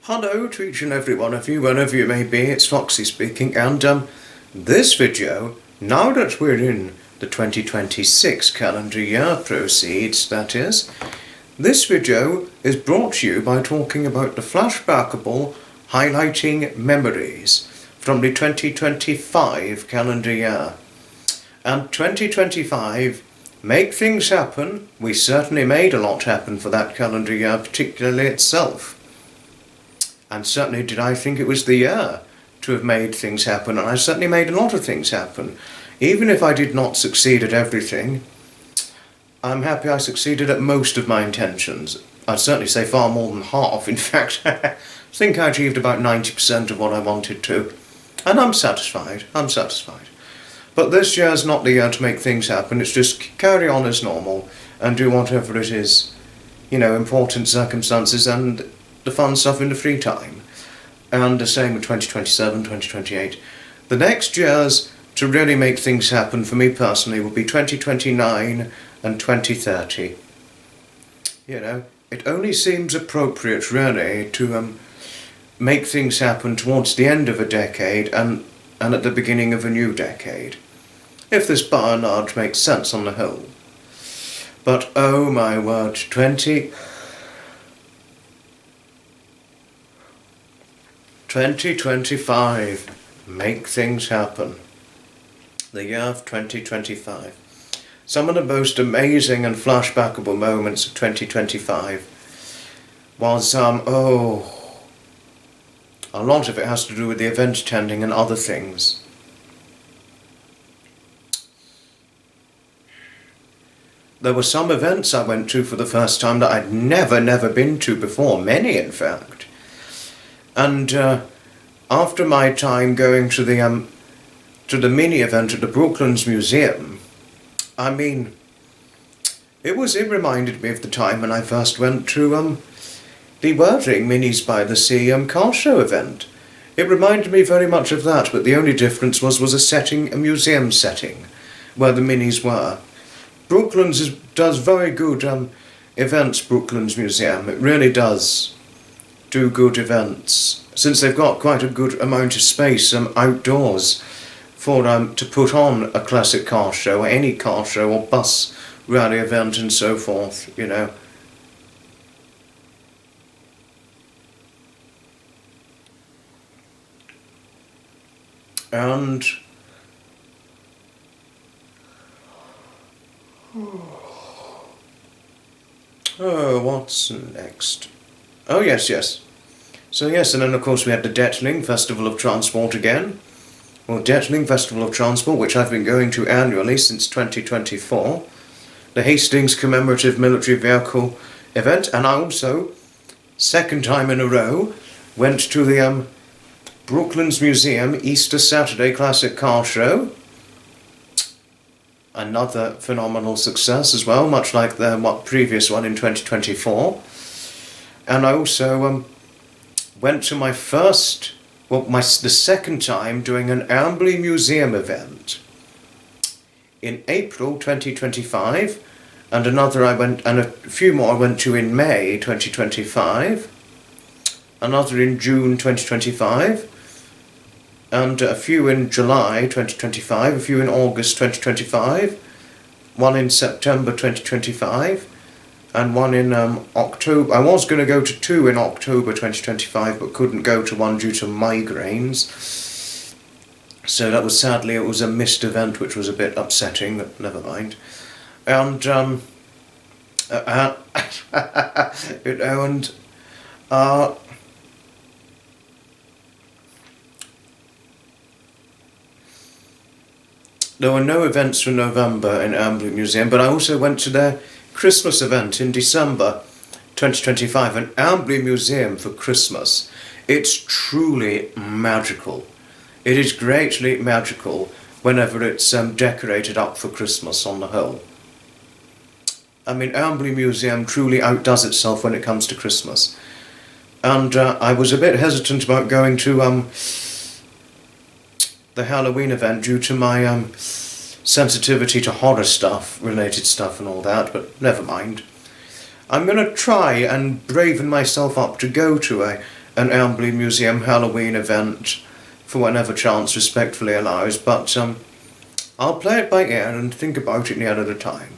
Hello to each and every one of you, wherever you may be, it's Foxy speaking, and this video, now that we're in the 2026 calendar year, proceeds that is, this video is brought to you by talking about the flashbackable highlighting memories from the 2025 calendar year. And 2025, make things happen. We certainly made a lot happen for that calendar year, particularly itself. And certainly did I think it was the year to have made things happen, and I certainly made a lot of things happen. Even if I did not succeed at everything, I'm happy I succeeded at most of my intentions. I'd certainly say far more than half, in fact. I think I achieved about 90% of what I wanted to. And I'm satisfied. But this year's not the year to make things happen, it's just carry on as normal and do whatever it is, important circumstances and the fun stuff in the free time. And the same with 2027, 2028. The next years to really make things happen for me personally will be 2029 and 2030. It only seems appropriate really to make things happen towards the end of a decade and at the beginning of a new decade. If this by and large makes sense on the whole. But oh my word, 2025, make things happen. The year of 2025. Some of the most amazing and flashbackable moments of 2025 was, a lot of it has to do with the event attending and other things. There were some events I went to for the first time that I'd never been to before, many in fact. And after my time going to the mini event at the Brooklands Museum, it reminded me of the time when I first went to the Worthing Minis by the Sea car show event. It reminded me very much of that, but the only difference was a museum setting, where the minis were. Brooklands does very good events, Brooklands Museum. It really does do good events, since they've got quite a good amount of space outdoors for to put on a classic car show, or any car show or bus rally event and so forth, And what's next? Oh, yes. So yes, and then of course we had the Detling Festival of Transport again. Well, Detling Festival of Transport, which I've been going to annually since 2024. The Hastings Commemorative Military Vehicle event, and I also, second time in a row, went to the Brooklands Museum Easter Saturday Classic Car Show. Another phenomenal success as well, much like the previous one in 2024. And I also went to the second time doing an Amberley Museum event in April 2025, and a few more I went to in May 2025, another in June 2025, and a few in July 2025, a few in August 2025, one in September 2025, and one in October. I was going to go to two in October 2025, but couldn't go to one due to migraines. So that was, sadly, it was a missed event, which was a bit upsetting, but never mind. And, there were no events for November in Amberley Museum, but I also went to their Christmas event in December 2025, an Amberley Museum for Christmas. It's truly magical. It is greatly magical whenever it's decorated up for Christmas on the whole. Amberley Museum truly outdoes itself when it comes to Christmas. And I was a bit hesitant about going to the Halloween event due to my sensitivity to horror stuff, related stuff and all that, but never mind. I'm going to try and braven myself up to go to an Amberley Museum Halloween event for whenever chance respectfully allows, but I'll play it by ear and think about it near at a time.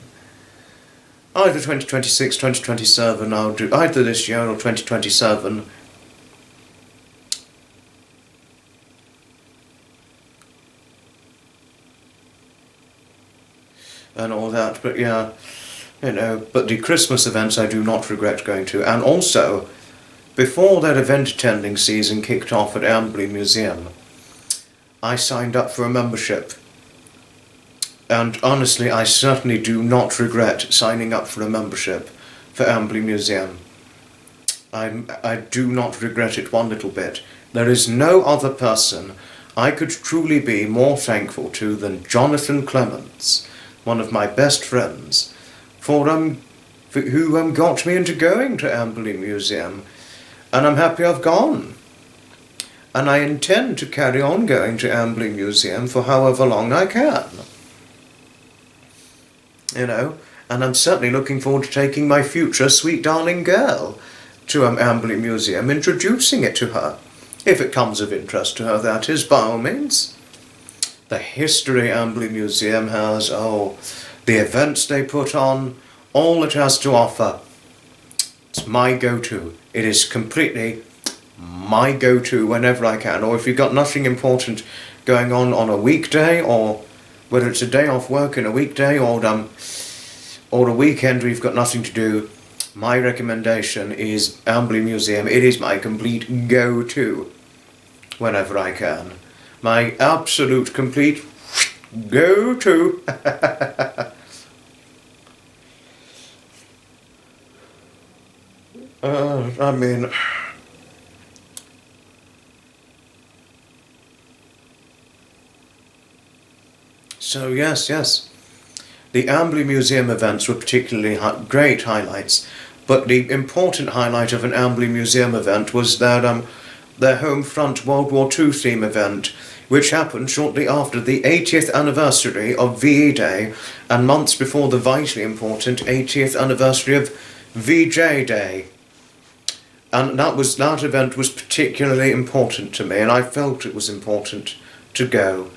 Either 2026, 2027, I'll do either this year or 2027. And all that, but yeah, but the Christmas events I do not regret going to. And also, before that event attending season kicked off at Amberley Museum, I signed up for a membership. And honestly, I certainly do not regret signing up for a membership for Amberley Museum. I do not regret it one little bit. There is no other person I could truly be more thankful to than Jonathan Clements, one of my best friends, who got me into going to Amberley Museum, and I'm happy I've gone. And I intend to carry on going to Amberley Museum for however long I can. And I'm certainly looking forward to taking my future sweet darling girl to Amberley Museum, introducing it to her, if it comes of interest to her, that is, by all means. The history Amberley Museum has, the events they put on, all it has to offer. It's my go-to. It is completely my go-to whenever I can, or if you've got nothing important going on a weekday, or whether it's a day off work in a weekday, or a weekend where you've got nothing to do, my recommendation is Amberley Museum. It is my complete go-to whenever I can. My absolute complete go-to. So yes. The Amberley Museum events were particularly great highlights, but the important highlight of an Amberley Museum event was their home front World War II theme event, which happened shortly after the 80th anniversary of VE Day and months before the vitally important 80th anniversary of VJ Day. And that event was particularly important to me, and I felt it was important to go.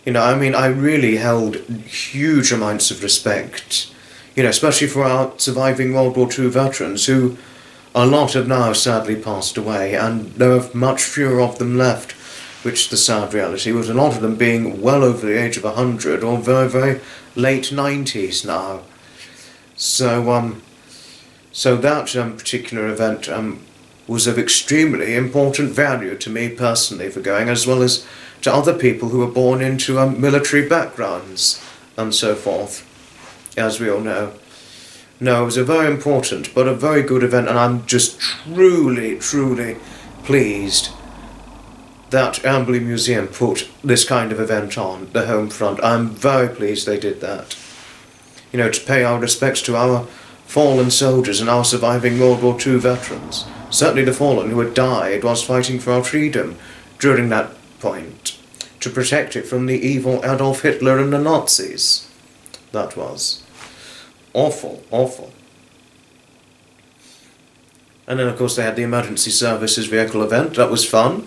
I really held huge amounts of respect, especially for our surviving World War II veterans, who a lot have now sadly passed away, and there are much fewer of them left, which is the sad reality, with a lot of them being well over the age of 100 or very, very late 90s now. So that particular event was of extremely important value to me personally for going, as well as to other people who were born into military backgrounds and so forth, as we all know. No, it was a very important but a very good event, and I'm just truly, truly pleased that Amberley Museum put this kind of event on, the home front. I'm very pleased they did that. To pay our respects to our fallen soldiers and our surviving World War II veterans. Certainly the fallen who had died whilst fighting for our freedom during that point, to protect it from the evil Adolf Hitler and the Nazis. That was awful, awful. And then of course they had the emergency services vehicle event. That was fun,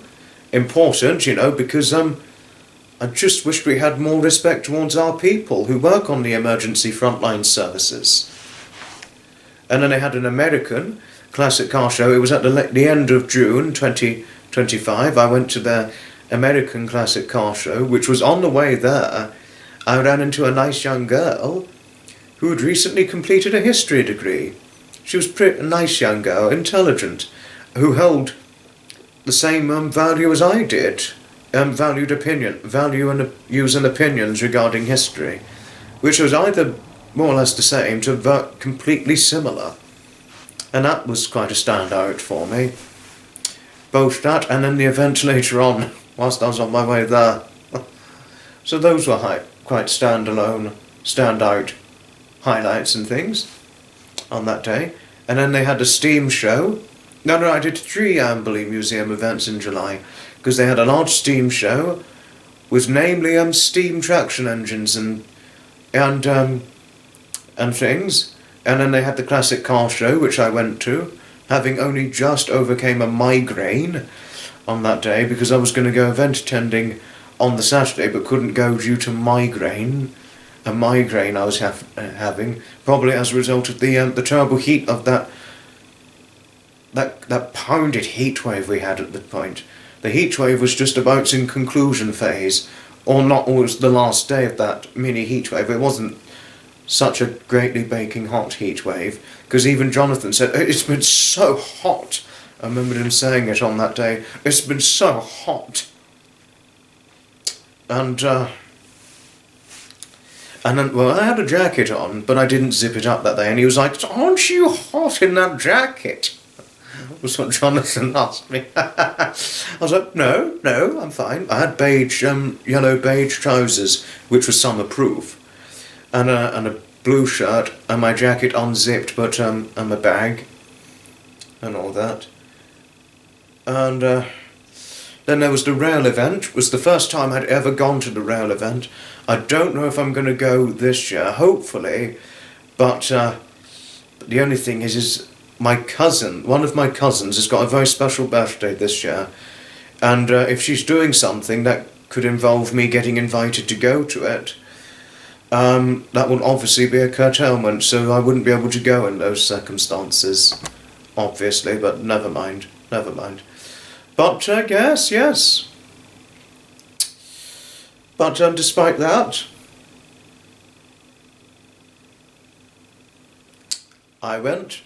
important, because I just wish we had more respect towards our people who work on the emergency frontline services. And then they had an American classic car show. It was at the end of June 2025. I went to their American classic car show, which was on the way there. I ran into a nice young girl who had recently completed a history degree. She was a nice young girl, intelligent, who held the same value as I did, value and views and opinions regarding history, which was either more or less the same to completely similar. And that was quite a standout for me. Both that and then the event later on, whilst I was on my way there. So those were quite standout highlights and things on that day. And then they had a steam show. No, I did 3 Amberley Museum events in July, because they had a large steam show with namely steam traction engines and things. And then they had the classic car show, which I went to having only just overcame a migraine on that day because I was going to go event attending on the Saturday but couldn't go due to migraine. A migraine I was having, probably as a result of the terrible heat of that pounded heat wave we had at the point. The heat wave was just about in conclusion phase, or not, or it was the last day of that mini heat wave. It wasn't such a greatly baking hot heat wave, because even Jonathan said, "It's been so hot." I remember him saying it on that day. "It's been so hot." And then, well, I had a jacket on, but I didn't zip it up that day, and he was like, "Aren't you hot in that jacket?" Was what Jonathan asked me. I was like, no, I'm fine. I had beige, yellow beige trousers, which was summer-proof, and a blue shirt, and my jacket unzipped, but and my bag, and all that. And then there was the rail event. It was the first time I'd ever gone to the rail event. I don't know if I'm going to go this year, hopefully, but the only thing is my cousin, one of my cousins, has got a very special birthday this year, and if she's doing something that could involve me getting invited to go to it, that would obviously be a curtailment, so I wouldn't be able to go in those circumstances, obviously, but never mind. But yes. But despite that, I went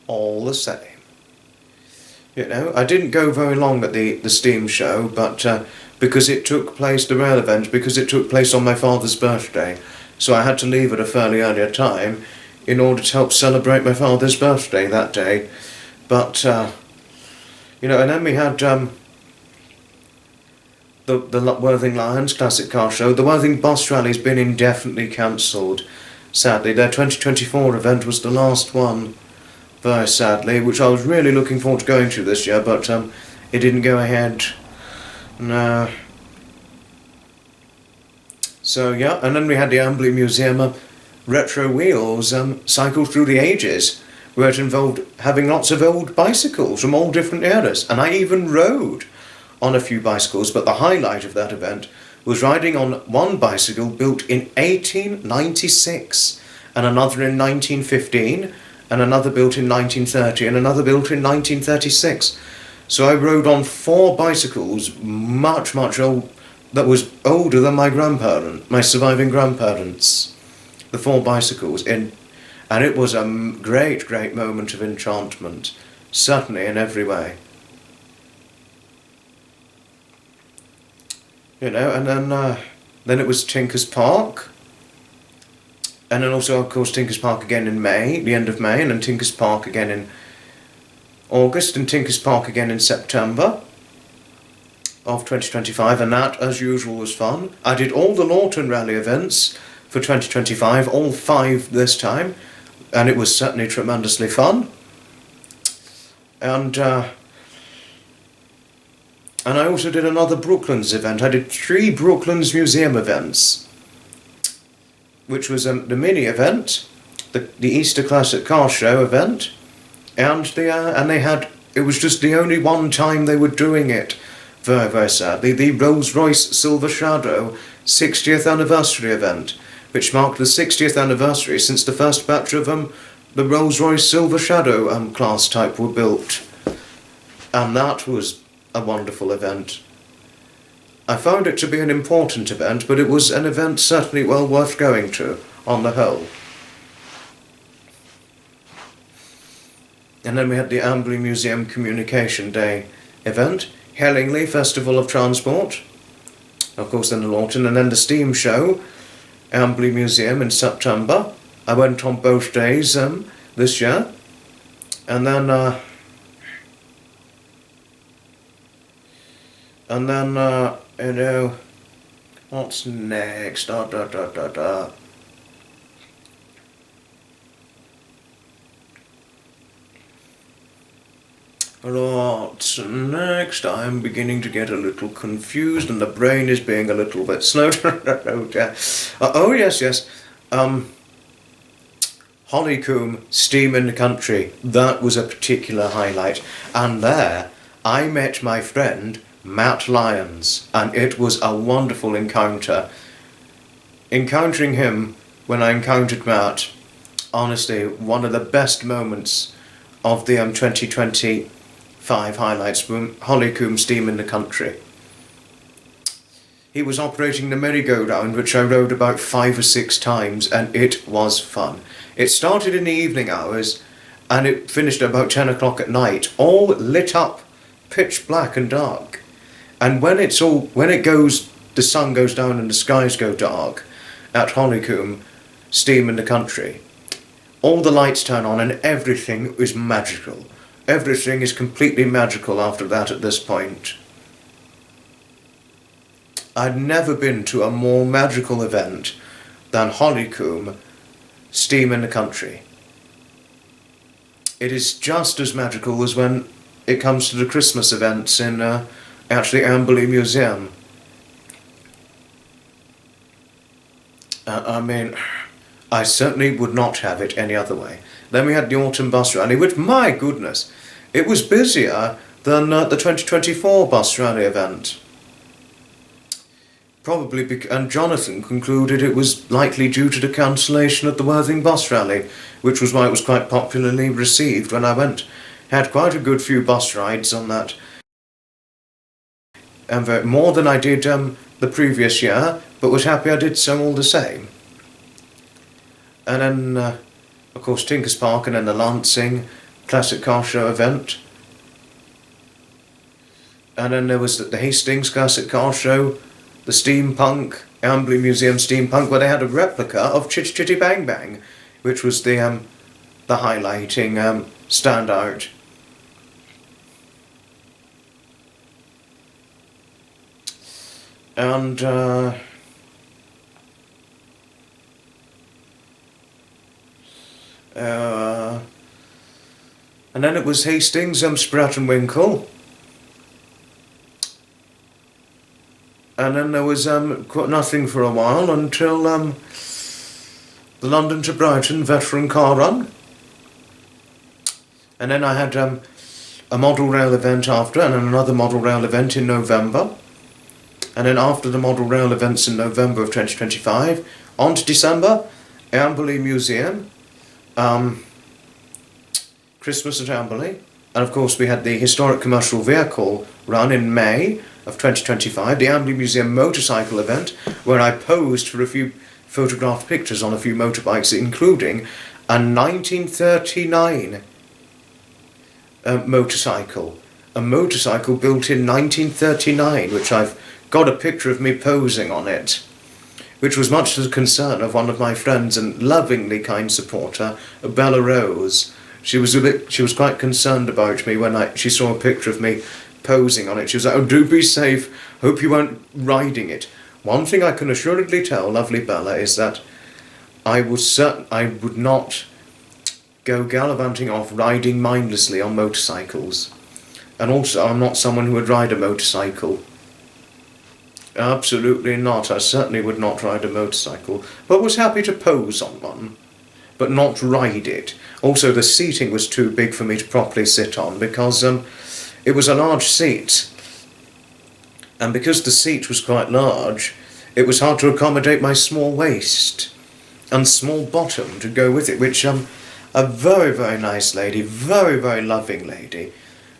all the same. You know, I didn't go very long at the Steam show, but because it took place, the rail event, because it took place on my father's birthday, so I had to leave at a fairly earlier time in order to help celebrate my father's birthday that day. But, you know, and then we had the Worthing Lions Classic Car Show. The Worthing Bus Rally's been indefinitely cancelled, sadly. Their 2024 event was the last one, very sadly, which I was really looking forward to going to this year, but it didn't go ahead. No. So yeah, and then we had the Ambley Museum Retro Wheels Cycle Through the Ages, where it involved having lots of old bicycles from all different eras, and I even rode on a few bicycles, but the highlight of that event was riding on one bicycle built in 1896, and another in 1915, and another built in 1930, and another built in 1936. So I rode on 4 bicycles, much old, that was older than my surviving grandparents. The 4 bicycles, and it was a great moment of enchantment, certainly in every way. You know, and then it was Tinkers Park. And then also, of course, Tinkers Park again in May, the end of May, and then Tinkers Park again in August, and Tinkers Park again in September of 2025, and that, as usual, was fun. I did all the Lawton Rally events for 2025, all 5 this time, and it was certainly tremendously fun. And I also did another Brooklands event. I did 3 Brooklands Museum events, which was the mini event, the Easter Classic Car Show event, and they had, it was just the only one time they were doing it, very sadly, the Rolls-Royce Silver Shadow 60th anniversary event, which marked the 60th anniversary since the first batch of the Rolls-Royce Silver Shadow class type were built, and that was a wonderful event. I found it to be an important event, but it was an event certainly well worth going to, on the whole. And then we had the Ambley Museum Communication Day event, Hellingley Festival of Transport, of course then the Lawton, and then the Steam Show, Ambley Museum in September. I went on both days this year, and then you know, what's next? What's next? I'm beginning to get a little confused, and the brain is being a little bit slow. Oh yes. Hollycombe, Steam in the Country, that was a particular highlight. And there, I met my friend, Matt Lyons, and it was a wonderful encounter. Encountering him when I encountered Matt, honestly, one of the best moments of the 2025 highlights from Hollycombe, Steam in the Country. He was operating the merry-go-round, which I rode about 5 or 6 times, and it was fun. It started in the evening hours, and it finished at about 10 o'clock at night, all lit up, pitch black and dark. And when the sun goes down and the skies go dark at Hollycombe, Steam in the Country, all the lights turn on and everything is magical. Everything is completely magical after that at this point. I'd never been to a more magical event than Hollycombe, Steam in the Country. It is just as magical as when it comes to the Christmas events in at the Amberley Museum. I certainly would not have it any other way. Then we had the Autumn Bus Rally, which, my goodness, it was busier than the 2024 Bus Rally event. And Jonathan concluded it was likely due to the cancellation of the Worthing Bus Rally, which was why it was quite popularly received when I went. Had quite a good few bus rides on that. And more than I did the previous year, but was happy I did so all the same. And then, of course, Tinkers Park, and then the Lancing Classic Car Show event. And then there was the Hastings Classic Car Show, the Steampunk, Amberley Museum Steampunk, where they had a replica of Chitty Chitty Bang Bang, which was the highlighting standout. And then it was Hastings, Sprat and Winkle. And then there was nothing for a while until the London to Brighton veteran car run. And then I had a model rail event after, and then another model rail event in November. And then after the model rail events in November of 2025, on to December, Amberley Museum, Christmas at Amberley, and of course we had the historic commercial vehicle run in May of 2025, the Amberley Museum motorcycle event, where I posed for a few photographed pictures on a few motorbikes, including a 1939 motorcycle. A motorcycle built in 1939, which I've got a picture of me posing on it, which was much to the concern of one of my friends and lovingly kind supporter, Bella Rose. She was quite concerned about me when she saw a picture of me posing on it. She was like, "Oh, do be safe, hope you weren't riding it." One thing I can assuredly tell lovely Bella is that I would not go gallivanting off riding mindlessly on motorcycles. And also, I'm not someone who would ride a motorcycle. Absolutely not. I certainly would not ride a motorcycle, but was happy to pose on one, but not ride it. Also, the seating was too big for me to properly sit on because it was a large seat, and because the seat was quite large, it was hard to accommodate my small waist and small bottom to go with it, which a very, very nice lady, very, very loving lady,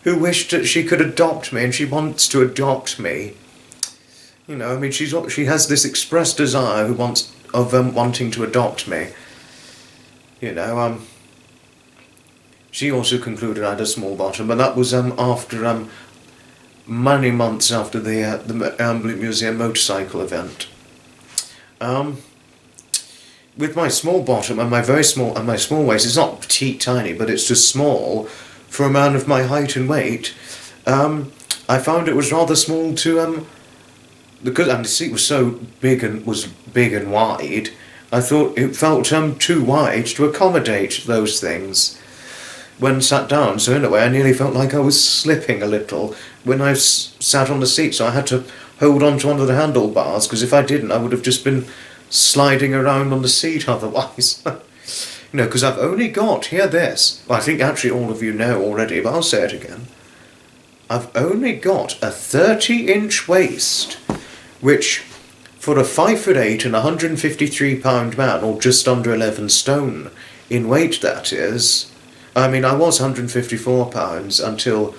who wished that she could adopt me, and she wants to adopt me. You know, I mean, she has this expressed desire of wanting to adopt me. You know, she also concluded I had a small bottom, but that was after many months after the Amberley Museum motorcycle event. With my small bottom and my small waist, it's not petite tiny, but it's just small for a man of my height and weight. I found it was rather small to because the seat was so big and wide. I thought it felt too wide to accommodate those things when sat down. So in a way, I nearly felt like I was slipping a little when I sat on the seat. So I had to hold on to one of the handlebars, because if I didn't, I would have just been sliding around on the seat otherwise. You know, because I've only got, hear this, well, I think actually all of you know already, but I'll say it again. I've only got a 30-inch waist, which for a 5'8" and £153 man, or just under 11 stone in weight, that is. I mean, I was £154 until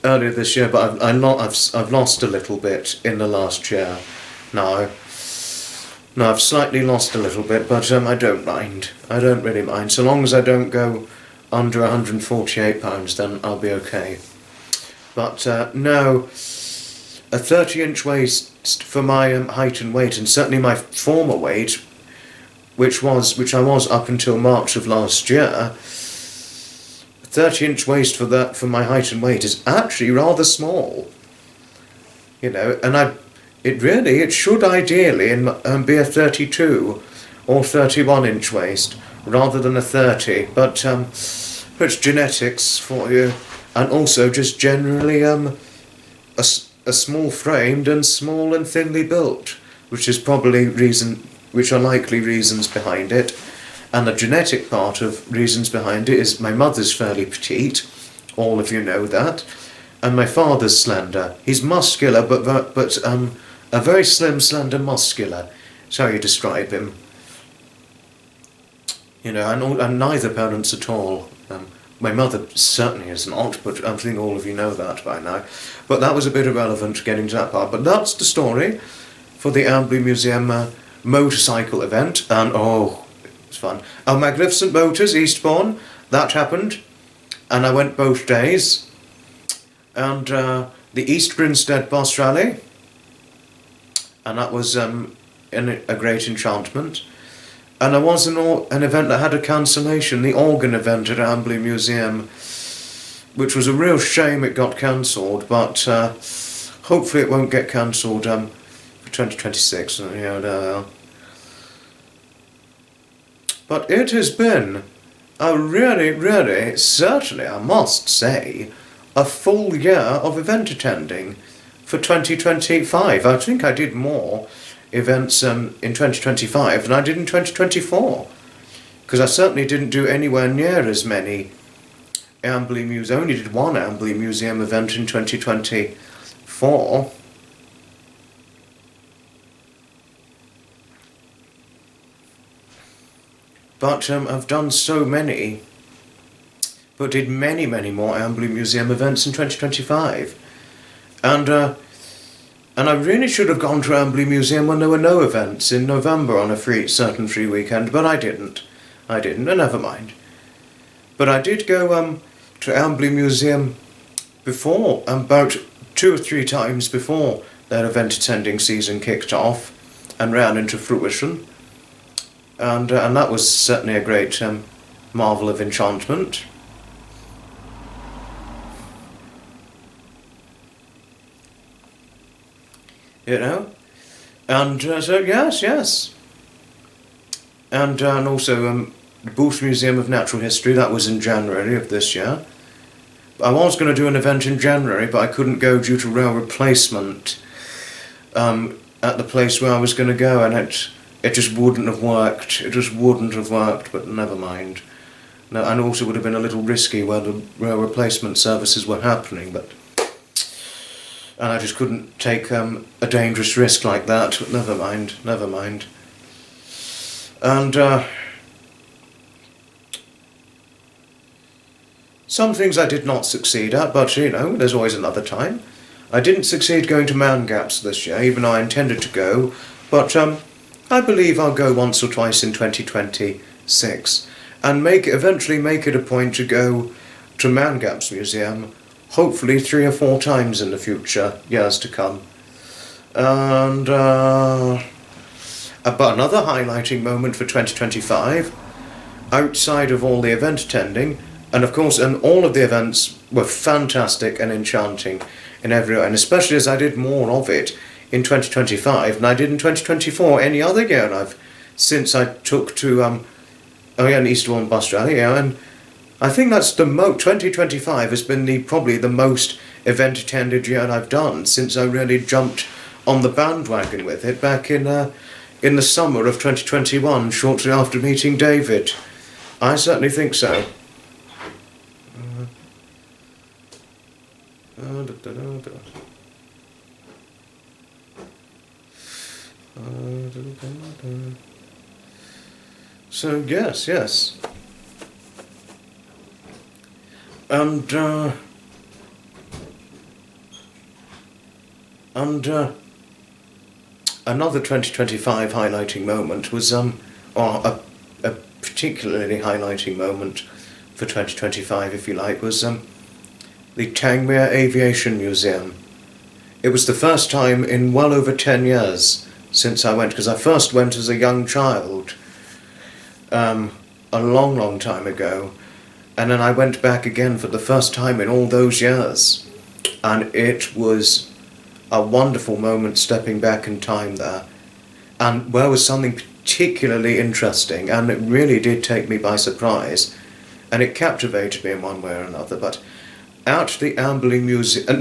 earlier this year, but I've lost a little bit in the last year now. No, I've slightly lost a little bit, but I don't mind. I don't really mind. So long as I don't go under £148, then I'll be okay. But no, a 30-inch waist for my height and weight, and certainly my former weight, which I was up until March of last year, a 30-inch waist for my height and weight is actually rather small. You know, and it should ideally be a 32 or 31-inch waist rather than a 30, but it's genetics for you, and also just generally a small-framed and small and thinly built, which are likely reasons behind it. And the genetic part of reasons behind it is my mother's fairly petite, all of you know that, and my father's slender. He's muscular, but a very slim, slender, muscular. That's how you describe him. You know, and neither parents at all. My mother certainly is not, but I think all of you know that by now. But that was a bit irrelevant getting to that part. But that's the story for the Amberley Museum motorcycle event. And oh, it's fun. Our Magnificent Motors, Eastbourne, that happened. And I went both days. And the East Grinstead Bus Rally. And that was a great enchantment. And there was an event that had a cancellation, the organ event at Amberley Museum, which was a real shame it got cancelled, but hopefully it won't get cancelled for 2026. But it has been a really, certainly, I must say, a full year of event attending for 2025. I think I did more events in 2025 than I did in 2024, because I certainly didn't do anywhere near as many Amberley Museum. I only did one Amberley Museum event in 2024. But I've done so many, but did many more Amberley Museum events in 2025. And I really should have gone to Amberley Museum when there were no events in November on a certain free weekend, but I didn't, and never mind. But I did go to Amberley Museum before, about 2 or 3 times before their event attending season kicked off and ran into fruition. And that was certainly a great marvel of enchantment. You know, and so yes, and also the Booth Museum of Natural History, that was in January of this year. I was going to do an event in January, but I couldn't go due to rail replacement at the place where I was going to go, and it just wouldn't have worked. It just wouldn't have worked, but never mind. No, and also would have been a little risky where the rail replacement services were happening, but. And I just couldn't take a dangerous risk like that, but never mind. And some things I did not succeed at, but you know, there's always another time. I didn't succeed going to Man Gaps this year, even though I intended to go, but I believe I'll go once or twice in 2026, and eventually make it a point to go to Man Gaps Museum, hopefully 3 or 4 times in the future, years to come. And but another highlighting moment for 2025, outside of all the event attending, and of course, and all of the events were fantastic and enchanting in every way, and especially as I did more of it in 2025 than I did in 2024, any other year since I took to an Eastbourne bus rally, and I think that's 2025 has been probably the most event attended year I've done since I really jumped on the bandwagon with it back in the summer of 2021, shortly after meeting David. I certainly think so. So yes. And another 2025 highlighting moment was or a particularly highlighting moment for 2025, if you like, was the Tangmere Aviation Museum. It was the first time in well over 10 years since I went, because I first went as a young child a long time ago, and then I went back again for the first time in all those years, and it was a wonderful moment stepping back in time there. And there was something particularly interesting, and it really did take me by surprise, and it captivated me in one way or another. But at the Amberley Museum, at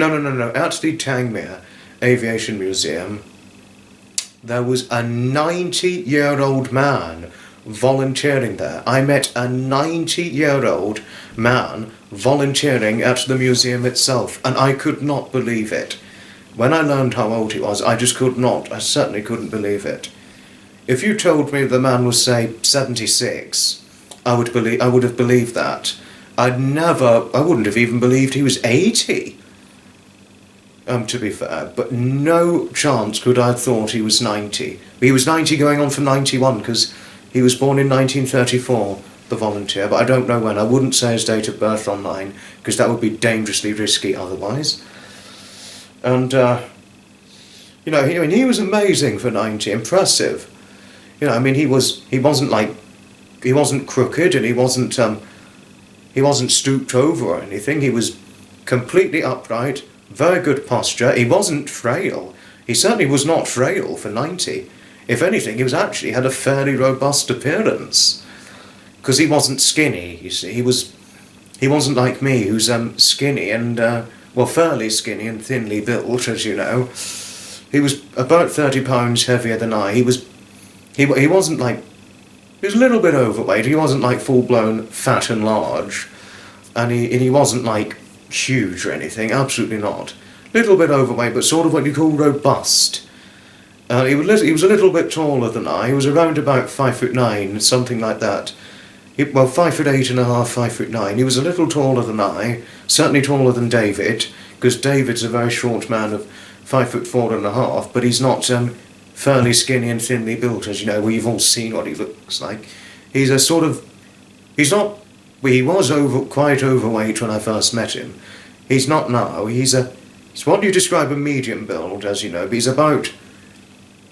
the Tangmere Aviation Museum, there was a 90-year-old man volunteering there. I met a 90-year-old man volunteering at the museum itself, and I could not believe it. When I learned how old he was, I certainly couldn't believe it. If you told me the man was, say, 76, I would have believed that. I wouldn't have even believed he was 80. To be fair, but no chance could I have thought he was 90. He was 90 going on for 91, because he was born in 1934, the volunteer, but I don't know when. I wouldn't say his date of birth online, because that would be dangerously risky otherwise. And, he was amazing for 90, impressive. He wasn't crooked, and he wasn't stooped over or anything. He was completely upright, very good posture. He wasn't frail. He certainly was not frail for 90. If anything, he had a fairly robust appearance, because he wasn't skinny, you see. He wasn't like me, who's skinny and fairly skinny and thinly built, as you know. He was about 30 pounds heavier than I. He was a little bit overweight. He wasn't like full-blown fat and large, and he wasn't like huge or anything, absolutely not. Little bit overweight, but sort of what you call robust. He was a little bit taller than I. He was around about 5'9", something like that. 5'8.5", 5'9". He was a little taller than I, certainly taller than David, because David's a very short man of 5'4.5", but he's not fairly skinny and thinly built, as you know. We've all seen what he looks like. He was quite overweight when I first met him. He's not now. It's what you describe a medium build, as you know, but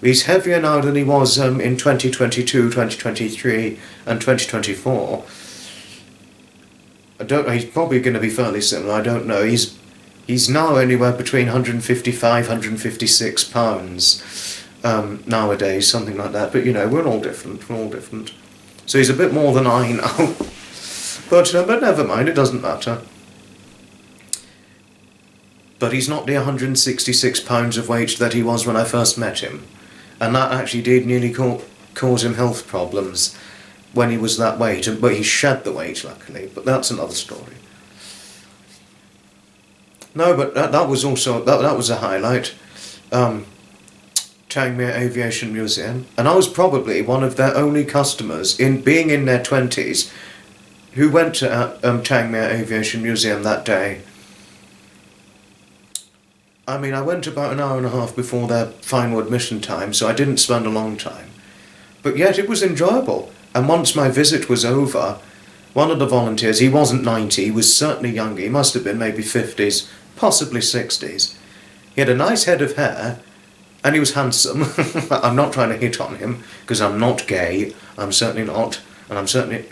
he's heavier now than he was in 2022, 2023 and 2024. I don't know, he's probably going to be fairly similar, I don't know. He's now anywhere between 155, 156 pounds nowadays, something like that. But, we're all different. So he's a bit more than I now. But never mind, it doesn't matter. But he's not the 166 pounds of weight that he was when I first met him. And that actually did nearly cause him health problems when he was that weight. But he shed the weight, luckily. But that's another story. No, but that was also that was a highlight. Tangmere Aviation Museum, and I was probably one of their only customers, being in their 20s, who went to Tangmere Aviation Museum that day. I went about an hour and a half before their final admission time, so I didn't spend a long time. But yet it was enjoyable, and once my visit was over, one of the volunteers, he wasn't 90, he was certainly younger, he must have been maybe 50s, possibly 60s. He had a nice head of hair, and he was handsome. I'm not trying to hit on him, because I'm not gay, I'm certainly not, and I'm certainly,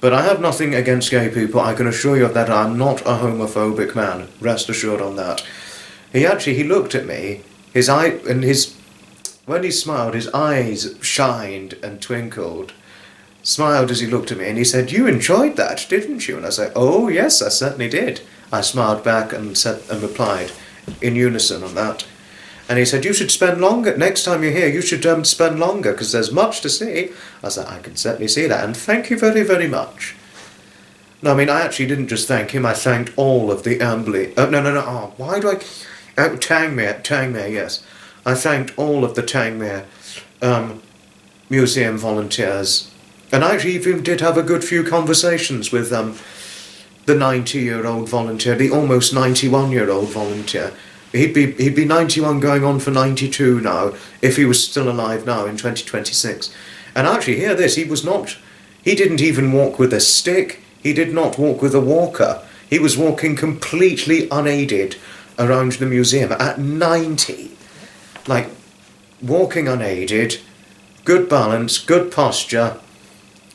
but I have nothing against gay people. I can assure you of that. I'm not a homophobic man. Rest assured on that. He looked at me. When he smiled, his eyes shined and twinkled. Smiled as he looked at me, and he said, "You enjoyed that, didn't you?" And I said, "Oh yes, I certainly did." I smiled back and replied in unison on that. And he said, you should spend longer. Next time you're here, you should spend longer, because there's much to see. I said, I can certainly see that, and thank you very, very much. No, I mean, I actually didn't just thank him, I thanked all of the Amberley... why do I... Tangmere, yes. I thanked all of the Tangmere museum volunteers. And I actually even did have a good few conversations with the 90-year-old volunteer, the almost 91-year-old volunteer. He'd be 91 going on for 92 now, if he was still alive now in 2026. And actually, hear this, he didn't even walk with a stick, he did not walk with a walker. He was walking completely unaided around the museum at 90. Like, walking unaided, good balance, good posture,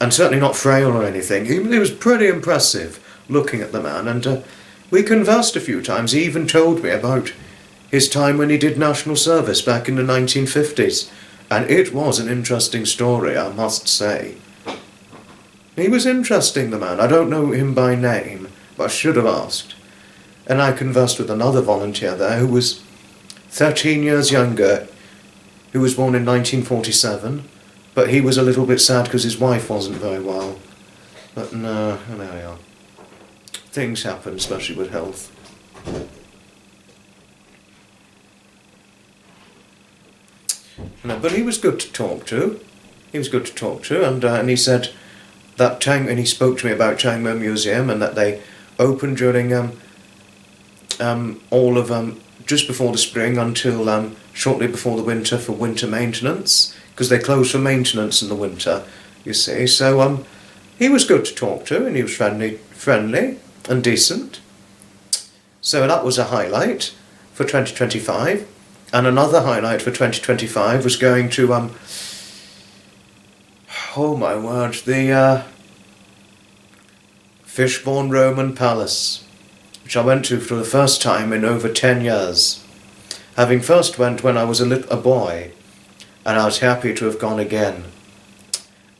and certainly not frail or anything. It was pretty impressive looking at the man, and we conversed a few times. He even told me about his time when he did national service back in the 1950s, and it was an interesting story, I must say. He was interesting, the man. I don't know him by name, but I should have asked. And I conversed with another volunteer there who was 13 years younger, who was born in 1947, but he was a little bit sad because his wife wasn't very well. But no, there we are. Things happen, especially with health. No, but he was good to talk to. And he said that and he spoke to me about Tangmere Museum, and that they opened during all of just before the spring until shortly before the winter for winter maintenance, because they close for maintenance in the winter, you see. So he was good to talk to, and he was friendly and decent. So that was a highlight for 2025. And another highlight for 2025 was going to oh my word, the Fishbourne Roman Palace, which I went to for the first time in over 10 years. Having first went when I was a boy, and I was happy to have gone again.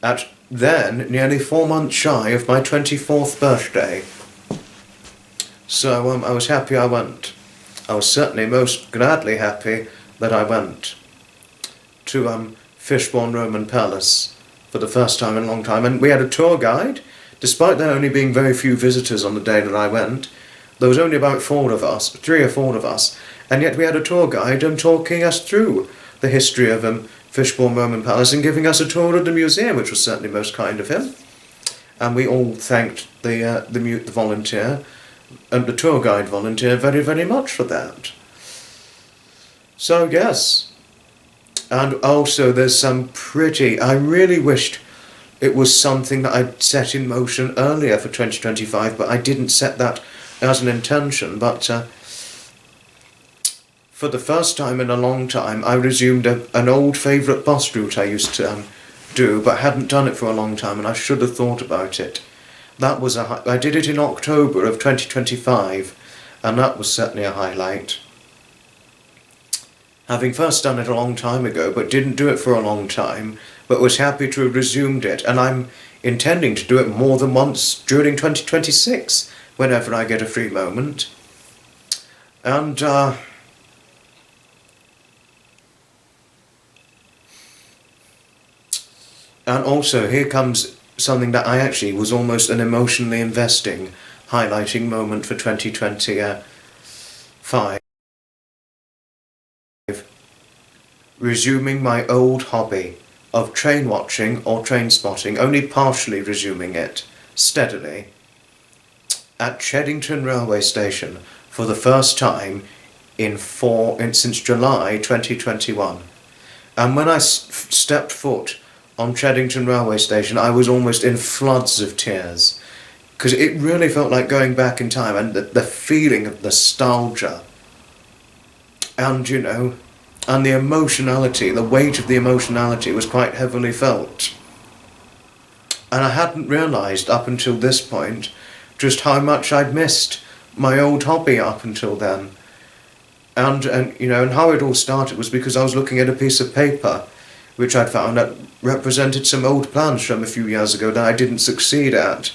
At then nearly 4 months shy of my 24th birthday. So I was happy I went. I was certainly most gladly happy that I went to Fishbourne Roman Palace for the first time in a long time. And we had a tour guide. Despite there only being very few visitors on the day that I went, there was only about 3 or 4 of us, and yet we had a tour guide talking us through the history of Fishbourne Roman Palace and giving us a tour of the museum, which was certainly most kind of him. And we all thanked the volunteer and the tour guide volunteer very, very much for that. So yes, and also there's some I really wished it was something that I'd set in motion earlier for 2025, but I didn't set that as an intention. But for the first time in a long time, I resumed an old favourite bus route I used to do, but hadn't done it for a long time, and I should have thought about it. That was I did it in October of 2025, and that was certainly a highlight. Having first done it a long time ago, but didn't do it for a long time, but was happy to have resumed it, and I'm intending to do it more than once during 2026, whenever I get a free moment. And also, here comes something that I actually was almost an emotionally investing, highlighting moment for 2025. Resuming my old hobby of train watching or train spotting, only partially resuming it, steadily, at Cheddington Railway Station for the first time since July 2021. And when I stepped foot on Cheddington Railway Station, I was almost in floods of tears, because it really felt like going back in time, and the feeling of nostalgia, and and the emotionality, the weight of the emotionality was quite heavily felt. And I hadn't realised up until this point just how much I'd missed my old hobby up until then. And how it all started was because I was looking at a piece of paper which I'd found that represented some old plans from a few years ago that I didn't succeed at.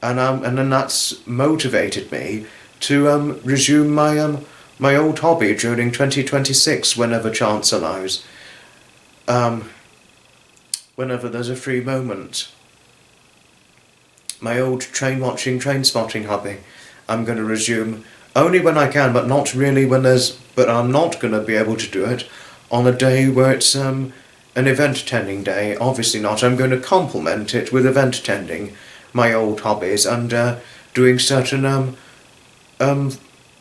And then that's motivated me to resume my my old hobby during 2026 whenever chance allows. Whenever there's a free moment. My old train watching, train spotting hobby. I'm going to resume only when I can, but not really when there's... But I'm not going to be able to do it on a day where it's an event attending day. Obviously not. I'm going to complement it with event attending my old hobbies and doing certain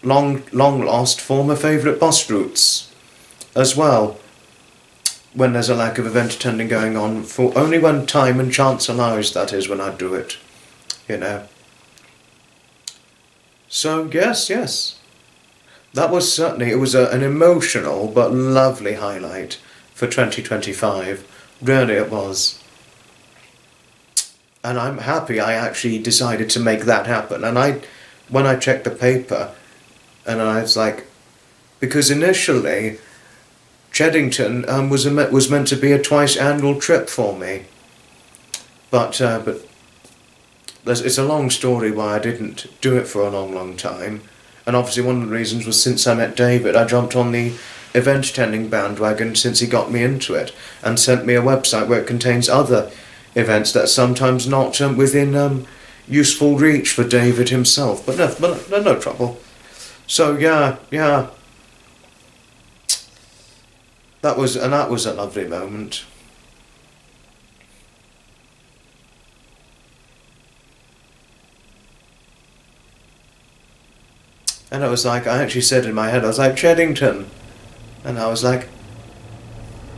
long lost former favourite bus routes as well. When there's a lack of event attending going on, for only when time and chance allows, that is when I do it, you know. So yes, that was certainly, it was an emotional but lovely highlight for 2025, really it was. And I'm happy I actually decided to make that happen, and when I checked the paper, and I was like, because initially Cheddington was meant to be a twice annual trip for me, but it's a long story why I didn't do it for a long time, and obviously one of the reasons was since I met David, I jumped on the event attending bandwagon since he got me into it, and sent me a website where it contains other events that are sometimes not within useful reach for David himself, but no trouble. So yeah. That was a lovely moment. And I was like, I actually said in my head, I was like, Cheddington. And I was like,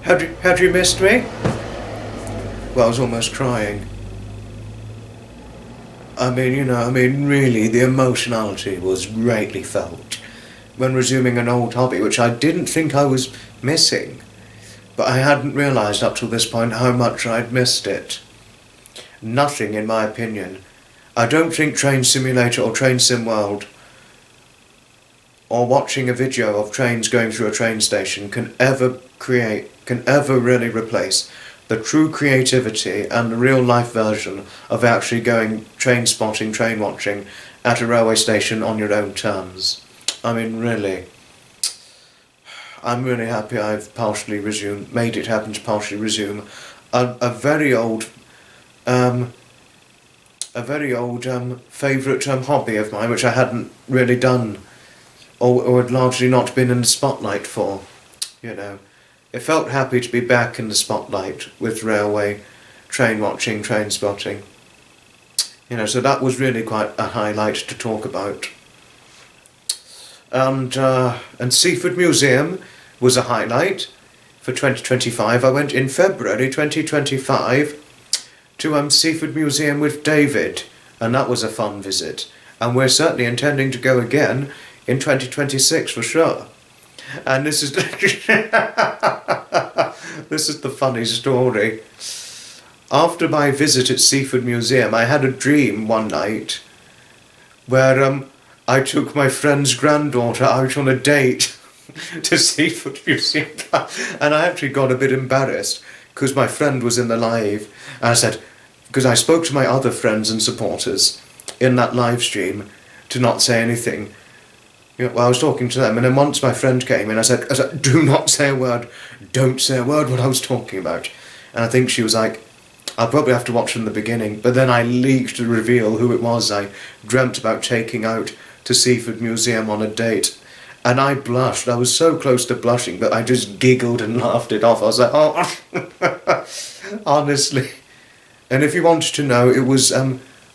had you missed me? Well, I was almost crying. I mean, really, the emotionality was greatly felt when resuming an old hobby, which I didn't think I was missing. But I hadn't realised up till this point how much I'd missed it. Nothing, in my opinion. I don't think Train Simulator or Train Sim World or watching a video of trains going through a train station can ever really replace the true creativity and the real life version of actually going train spotting, train watching at a railway station on your own terms. I mean, really. I'm really happy I've made it happen to partially resume a very old favourite hobby of mine, which I hadn't really done, or had largely not been in the spotlight for, you know. It felt happy to be back in the spotlight with railway, train watching, train spotting. You know, so that was really quite a highlight to talk about. And Seaford Museum was a highlight for 2025. I went in February 2025 to Seaford Museum with David, and that was a fun visit. And we're certainly intending to go again in 2026 for sure. And this is this is the funny story. After my visit at Seaford Museum, I had a dream one night where I took my friend's granddaughter out on a date to Seaford Museum, and I actually got a bit embarrassed because my friend was in the live, and I said, because I spoke to my other friends and supporters in that live stream to not say anything. You know, well, I was talking to them, and then once my friend came in, I said, do not say a word, don't say a word what I was talking about. And I think she was like, I'll probably have to watch from the beginning, but then I leaked to reveal who it was I dreamt about taking out to Seaford Museum on a date. And I blushed. I was so close to blushing, but I just giggled and laughed it off. I was like, oh, honestly. And if you wanted to know, it was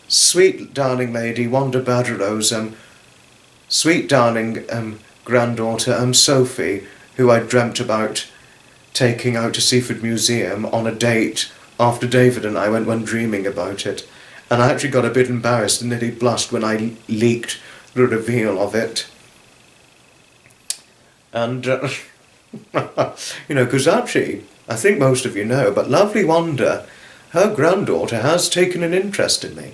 sweet darling lady Wanda Badgerow's sweet darling granddaughter Sophie, who I dreamt about taking out to Seaford Museum on a date after David and I went when dreaming about it. And I actually got a bit embarrassed and nearly blushed when I leaked the reveal of it. And, you know, because actually, I think most of you know, but lovely Wanda, her granddaughter has taken an interest in me.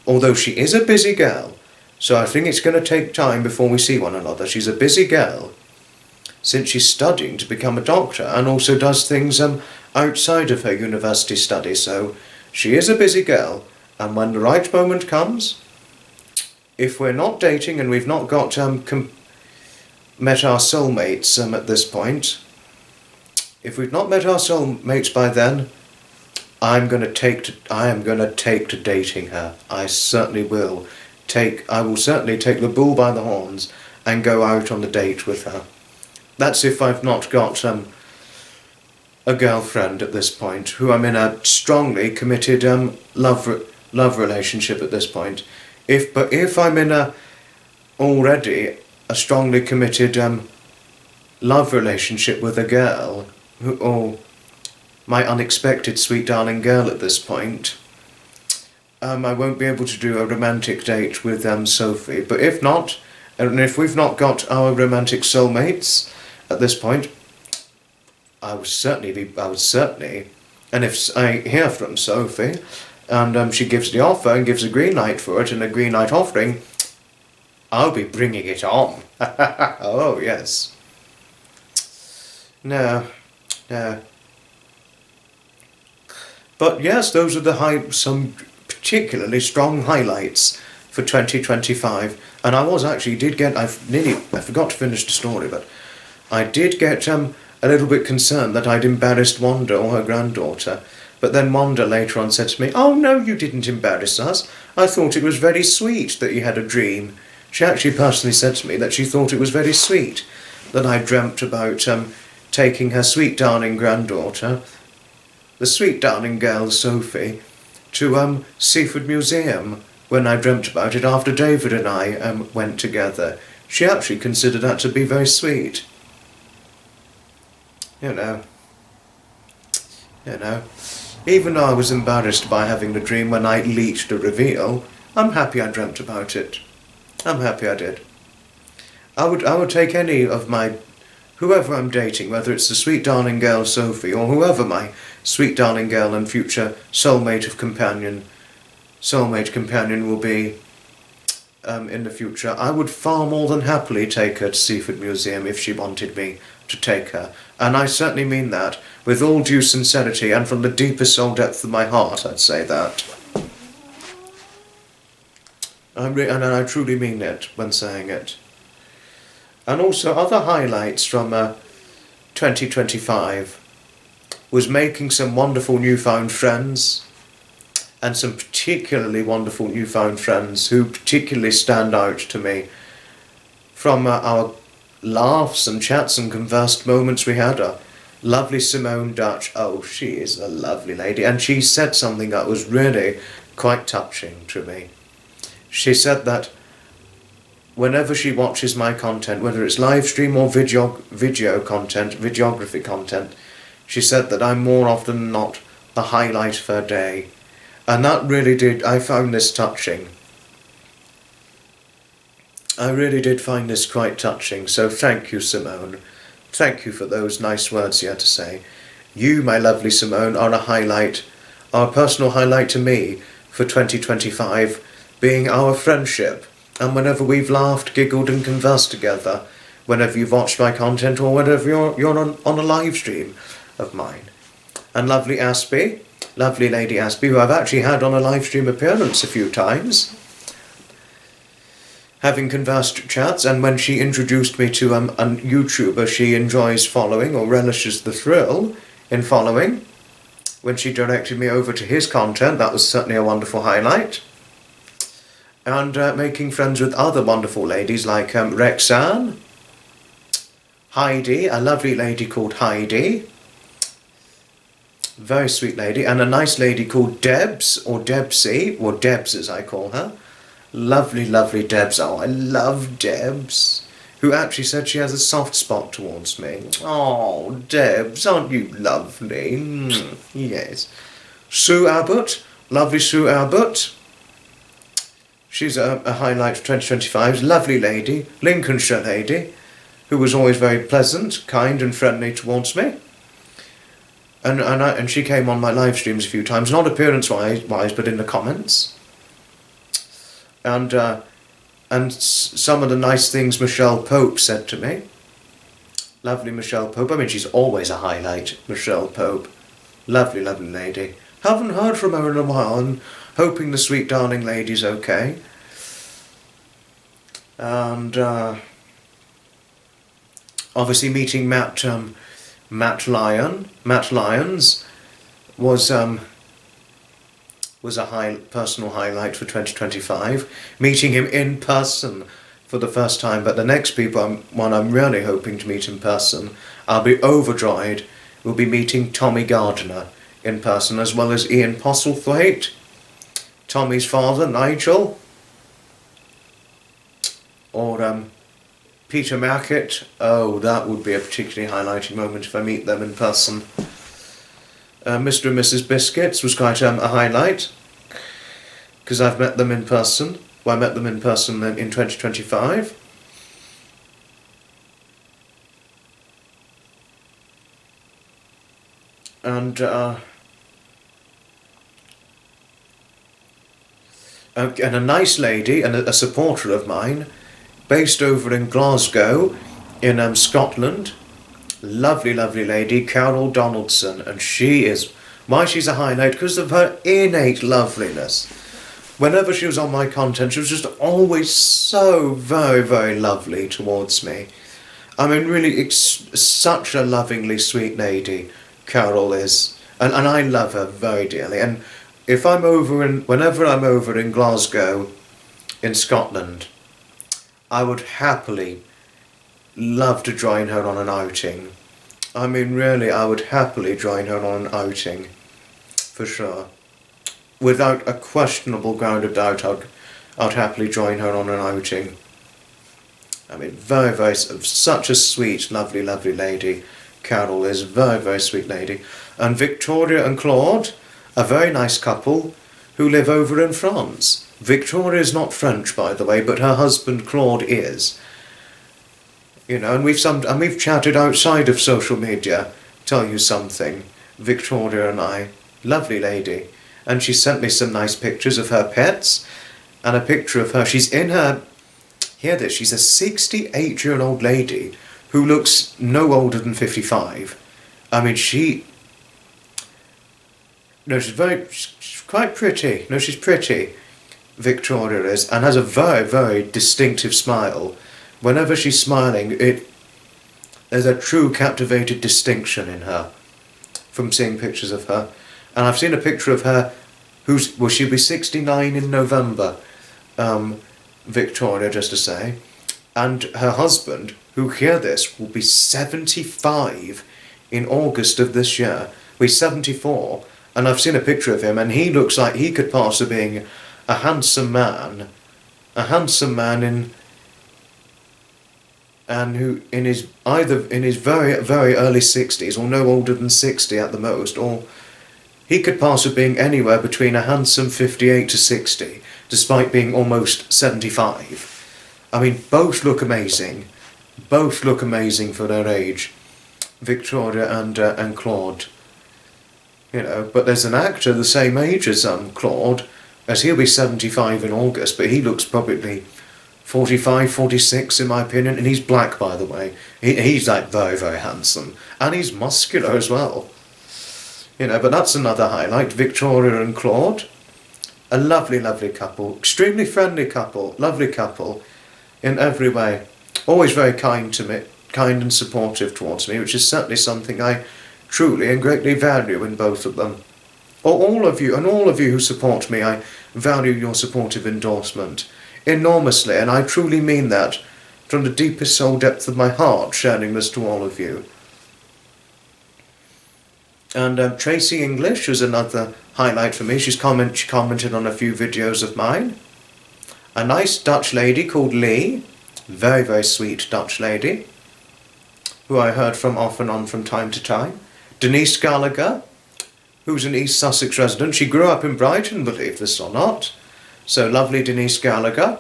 Although she is a busy girl, so I think it's going to take time before we see one another. She's a busy girl, since she's studying to become a doctor, and also does things outside of her university studies, so she is a busy girl, and when the right moment comes, if we're not dating and we've not got met our soulmates at this point. If we've not met our soulmates by then, I am going to take to dating her. I certainly will. I will certainly take the bull by the horns and go out on the date with her. That's if I've not got a girlfriend at this point, who I'm in a strongly committed love relationship at this point. If I'm in already a strongly committed love relationship with a girl, my unexpected sweet darling girl at this point, I won't be able to do a romantic date with Sophie. But if not, and if we've not got our romantic soulmates at this point, I would certainly, and if I hear from Sophie, and she gives the offer and gives a green light for it and a green light offering, I'll be bringing it on. Oh yes. No. But yes, those are some particularly strong highlights for 2025. And I forgot to finish the story, but I did get a little bit concerned that I'd embarrassed Wanda or her granddaughter. But then Wanda later on said to me, "Oh no, you didn't embarrass us. I thought it was very sweet that you had a dream." She actually personally said to me that she thought it was very sweet that I dreamt about taking her sweet darling granddaughter, the sweet darling girl Sophie, to Seafood Museum when I dreamt about it after David and I went together. She actually considered that to be very sweet. You know. Even though I was embarrassed by having the dream when I leaked the reveal, I'm happy I dreamt about it. I'm happy I did. I would take any of whoever I'm dating, whether it's the sweet darling girl Sophie or whoever my sweet darling girl and future soulmate companion will be in the future, I would far more than happily take her to Seafood Museum if she wanted me to take her. And I certainly mean that, with all due sincerity and from the deepest soul depth of my heart, I'd say that. And I truly mean it when saying it. And also other highlights from 2025 was making some wonderful newfound friends, and some particularly wonderful newfound friends who particularly stand out to me from our laughs and chats and conversed moments we had. Lovely Simone Dutch, oh, she is a lovely lady, and she said something that was really quite touching to me. She said that whenever she watches my content, whether it's live stream or video content, videography content, she said that I'm more often than not the highlight of her day. And that really did, I found this touching. I really did find this quite touching, so thank you, Simone. Thank you for those nice words you had to say. You, my lovely Simone, are a personal highlight to me for 2025, being our friendship. And whenever we've laughed, giggled and conversed together, whenever you've watched my content or whenever you're on a live stream of mine. And lovely Aspie, lovely Lady Aspie, who I've actually had on a live stream appearance a few times, having conversed chats, and when she introduced me to a YouTuber she enjoys following or relishes the thrill in following, when she directed me over to his content, that was certainly a wonderful highlight. And making friends with other wonderful ladies like Rexanne, Heidi, a lovely lady called Heidi, very sweet lady, and a nice lady called Debs, or Debsy, or Debs as I call her. Lovely, lovely Debs. Oh, I love Debs, who actually said she has a soft spot towards me. Oh, Debs, aren't you lovely? Yes. Sue Abbott, lovely Sue Abbott. She's a highlight of 2025, lovely lady, Lincolnshire lady, who was always very pleasant, kind and friendly towards me. And she came on my live streams a few times, not appearance-wise, but in the comments. And some of the nice things Michelle Pope said to me. Lovely Michelle Pope. I mean, she's always a highlight, Michelle Pope. Lovely, lovely lady. Haven't heard from her in a while, and hoping the sweet darling lady's okay. And obviously meeting Matt Lyons was a personal highlight for 2025. Meeting him in person for the first time, but the next one I'm really hoping to meet in person, I'll be overjoyed. We'll be meeting Tommy Gardner in person, as well as Ian Postlethwaite, Tommy's father, Nigel, or Peter Mackett. Oh, that would be a particularly highlighting moment if I meet them in person. Mr. and Mrs. Biscuits was quite a highlight, because I've met them in person. Well, I met them in person in 2025. And a nice lady and a supporter of mine, based over in Glasgow, in Scotland. Lovely, lovely lady, Carol Donaldson, and she's a highlight because of her innate loveliness. Whenever she was on my content, she was just always so very, very lovely towards me. I mean, really, such a lovingly sweet lady, Carol is, and I love her very dearly. And whenever I'm over in Glasgow, in Scotland, I would happily love to join her on an outing. I mean, really, I would happily join her on an outing, for sure. Without a questionable ground of doubt, I'd happily join her on an outing. I mean, very, very, such a sweet, lovely, lovely lady. Carol is a very, very sweet lady. And Victoria and Claude, a very nice couple who live over in France. Victoria is not French, by the way, but her husband Claude is. You know, and we've chatted outside of social media. Tell you something, Victoria and I, lovely lady, and she sent me some nice pictures of her pets, and a picture of her. She's in her. Hear this. She's a 68-year-old lady who looks no older than 55. I mean, she's quite pretty. No, she's pretty. Victoria is, and has a very, very distinctive smile. Whenever she's smiling, there's a true captivated distinction in her from seeing pictures of her. And I've seen a picture of her she'll be 69 in November, Victoria, just to say. And her husband, who, hear this, will be 75 in August of this year. He's 74, and I've seen a picture of him, and he looks like he could pass as being a handsome man who in his very, very early 60s, or no older than 60 at the most, or he could pass as being anywhere between a handsome 58 to 60, despite being almost 75. I mean, both look amazing. Both look amazing for their age, Victoria and Claude. You know, but there's an actor the same age as Claude, as he'll be 75 in August, but he looks probably 45, 46 in my opinion, and he's black, by the way. He's like very, very handsome, and he's muscular as well. You know, but that's another highlight, Victoria and Claude. A lovely, lovely couple, extremely friendly couple, lovely couple in every way. Always very kind to me, kind and supportive towards me, which is certainly something I truly and greatly value in both of them. All of you who support me, I value your supportive endorsement enormously, and I truly mean that from the deepest soul depth of my heart, sharing this to all of you. And Tracy English is another highlight for me. She commented on a few videos of mine. A nice Dutch lady called Lee, very, very sweet Dutch lady, who I heard from off and on from time to time. Denise Gallagher, who's an East Sussex resident. She grew up in Brighton, believe this or not. So lovely Denise Gallagher.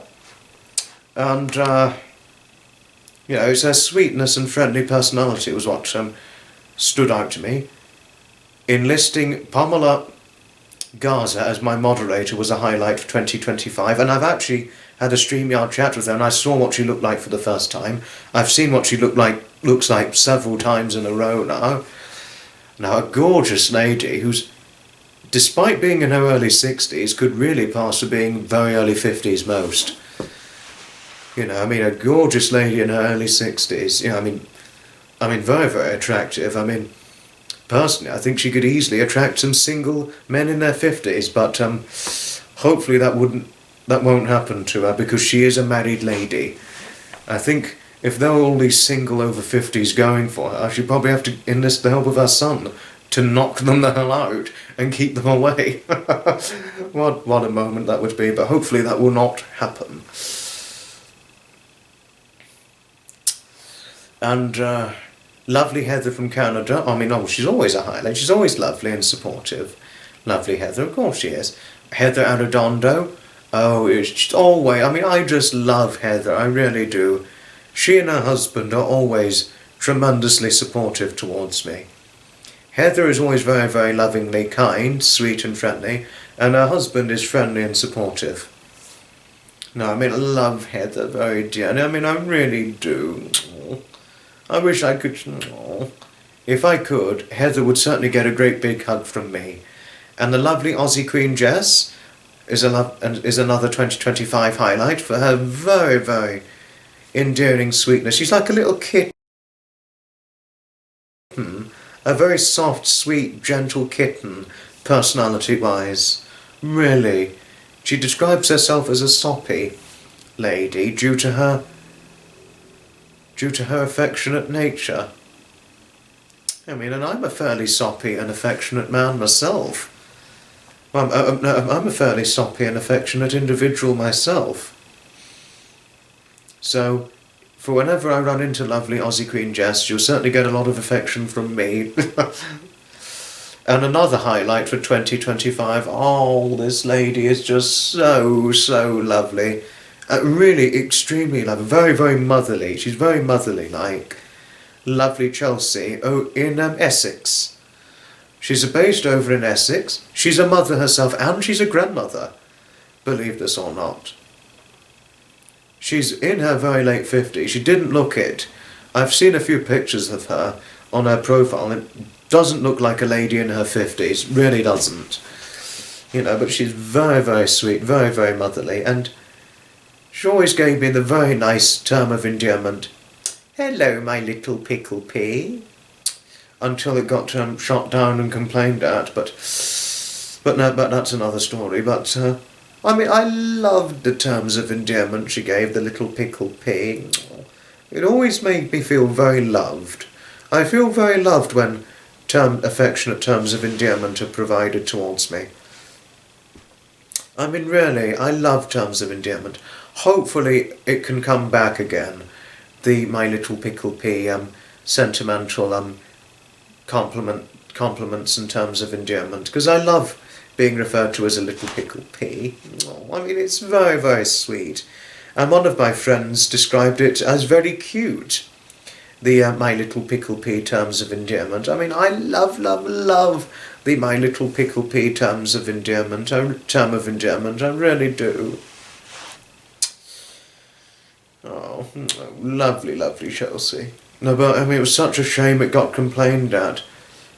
And, you know, it's her sweetness and friendly personality was what stood out to me. Enlisting Pamela Gaza as my moderator was a highlight for 2025, and I've actually had a StreamYard chat with her, and I saw what she looked like for the first time. I've seen what she looks like several times in a row now. Now, a gorgeous lady who's, despite being in her early 60s, could really pass for being very early 50s most. You know, I mean, a gorgeous lady in her early 60s, you know, I mean, I mean, very, very attractive. I mean, personally, I think she could easily attract some single men in their 50s, but hopefully that won't happen to her because she is a married lady. I think if there were all these single over 50s going for her, she'd probably have to enlist the help of her son to knock them the hell out and keep them away. What a moment that would be, but hopefully that will not happen. And lovely Heather from Canada. I mean, oh, she's always a highlight. She's always lovely and supportive. Lovely Heather, of course she is. Heather Arredondo. Oh, it's always... I mean, I just love Heather. I really do. She and her husband are always tremendously supportive towards me. Heather is always very, very lovingly kind, sweet and friendly, and her husband is friendly and supportive. No, I mean, I love Heather very dearly. I mean, I really do. I wish I could... If I could, Heather would certainly get a great big hug from me. And the lovely Aussie Queen Jess is another 2025 highlight for her very, very endearing sweetness. She's like a little kitten. A very soft, sweet, gentle kitten, personality-wise. Really. She describes herself as a soppy lady due to her affectionate nature. I mean, and I'm a fairly soppy and affectionate man myself. I'm a fairly soppy and affectionate individual myself. So, for whenever I run into lovely Aussie Queen Jess, you'll certainly get a lot of affection from me. And another highlight for 2025, oh, this lady is just so, so lovely. Really extremely lovely, very, very motherly. She's very motherly-like. Lovely Chelsea, in Essex. She's based over in Essex. She's a mother herself and she's a grandmother, believe this or not. She's in her very late 50s. She didn't look it. I've seen a few pictures of her on her profile and it doesn't look like a lady in her 50s. Really doesn't. You know, but she's very, very sweet, very, very motherly, and she always gave me the very nice term of endearment, "Hello, my little pickle pea," until it got shot down and complained at, but that's another story. But I mean, I loved the terms of endearment she gave the little pickle pea. It always made me feel very loved. I feel very loved when affectionate terms of endearment are provided towards me. I mean, really, I love terms of endearment. Hopefully it can come back again, the my little pickle pea sentimental compliments and terms of endearment, because I love being referred to as a little pickle pea. I mean, it's very, very sweet. And one of my friends described it as very cute, the my little pickle pea terms of endearment. I mean, I love, love, love the my little pickle pea term of endearment. I really do. Oh, lovely, lovely Chelsea. No, but I mean, it was such a shame it got complained at,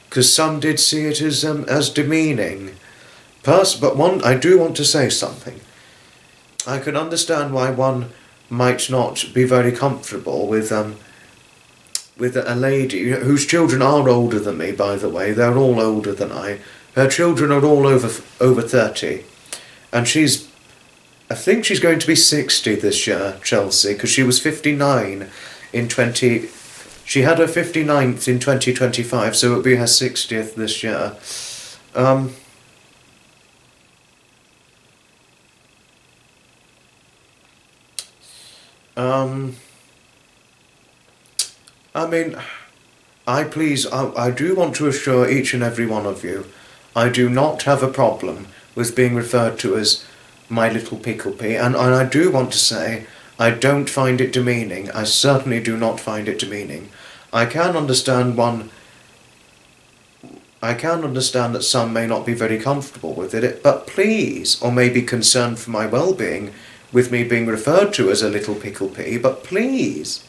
because some did see it as demeaning. But I do want to say something. I can understand why one might not be very comfortable with a lady whose children are older than me, by the way. They're all older than I. Her children are all over 30. And I think she's going to be 60 this year, Chelsea, because she was 59 she had her 59th in 2025, so it'll be her 60th this year. I mean, I do want to assure each and every one of you, I do not have a problem with being referred to as my little pickle pea, and I do want to say, I don't find it demeaning. I certainly do not find it demeaning. I can understand that some may not be very comfortable with it, but please, or may be concerned for my well-being with me being referred to as a little pickle pea, but please,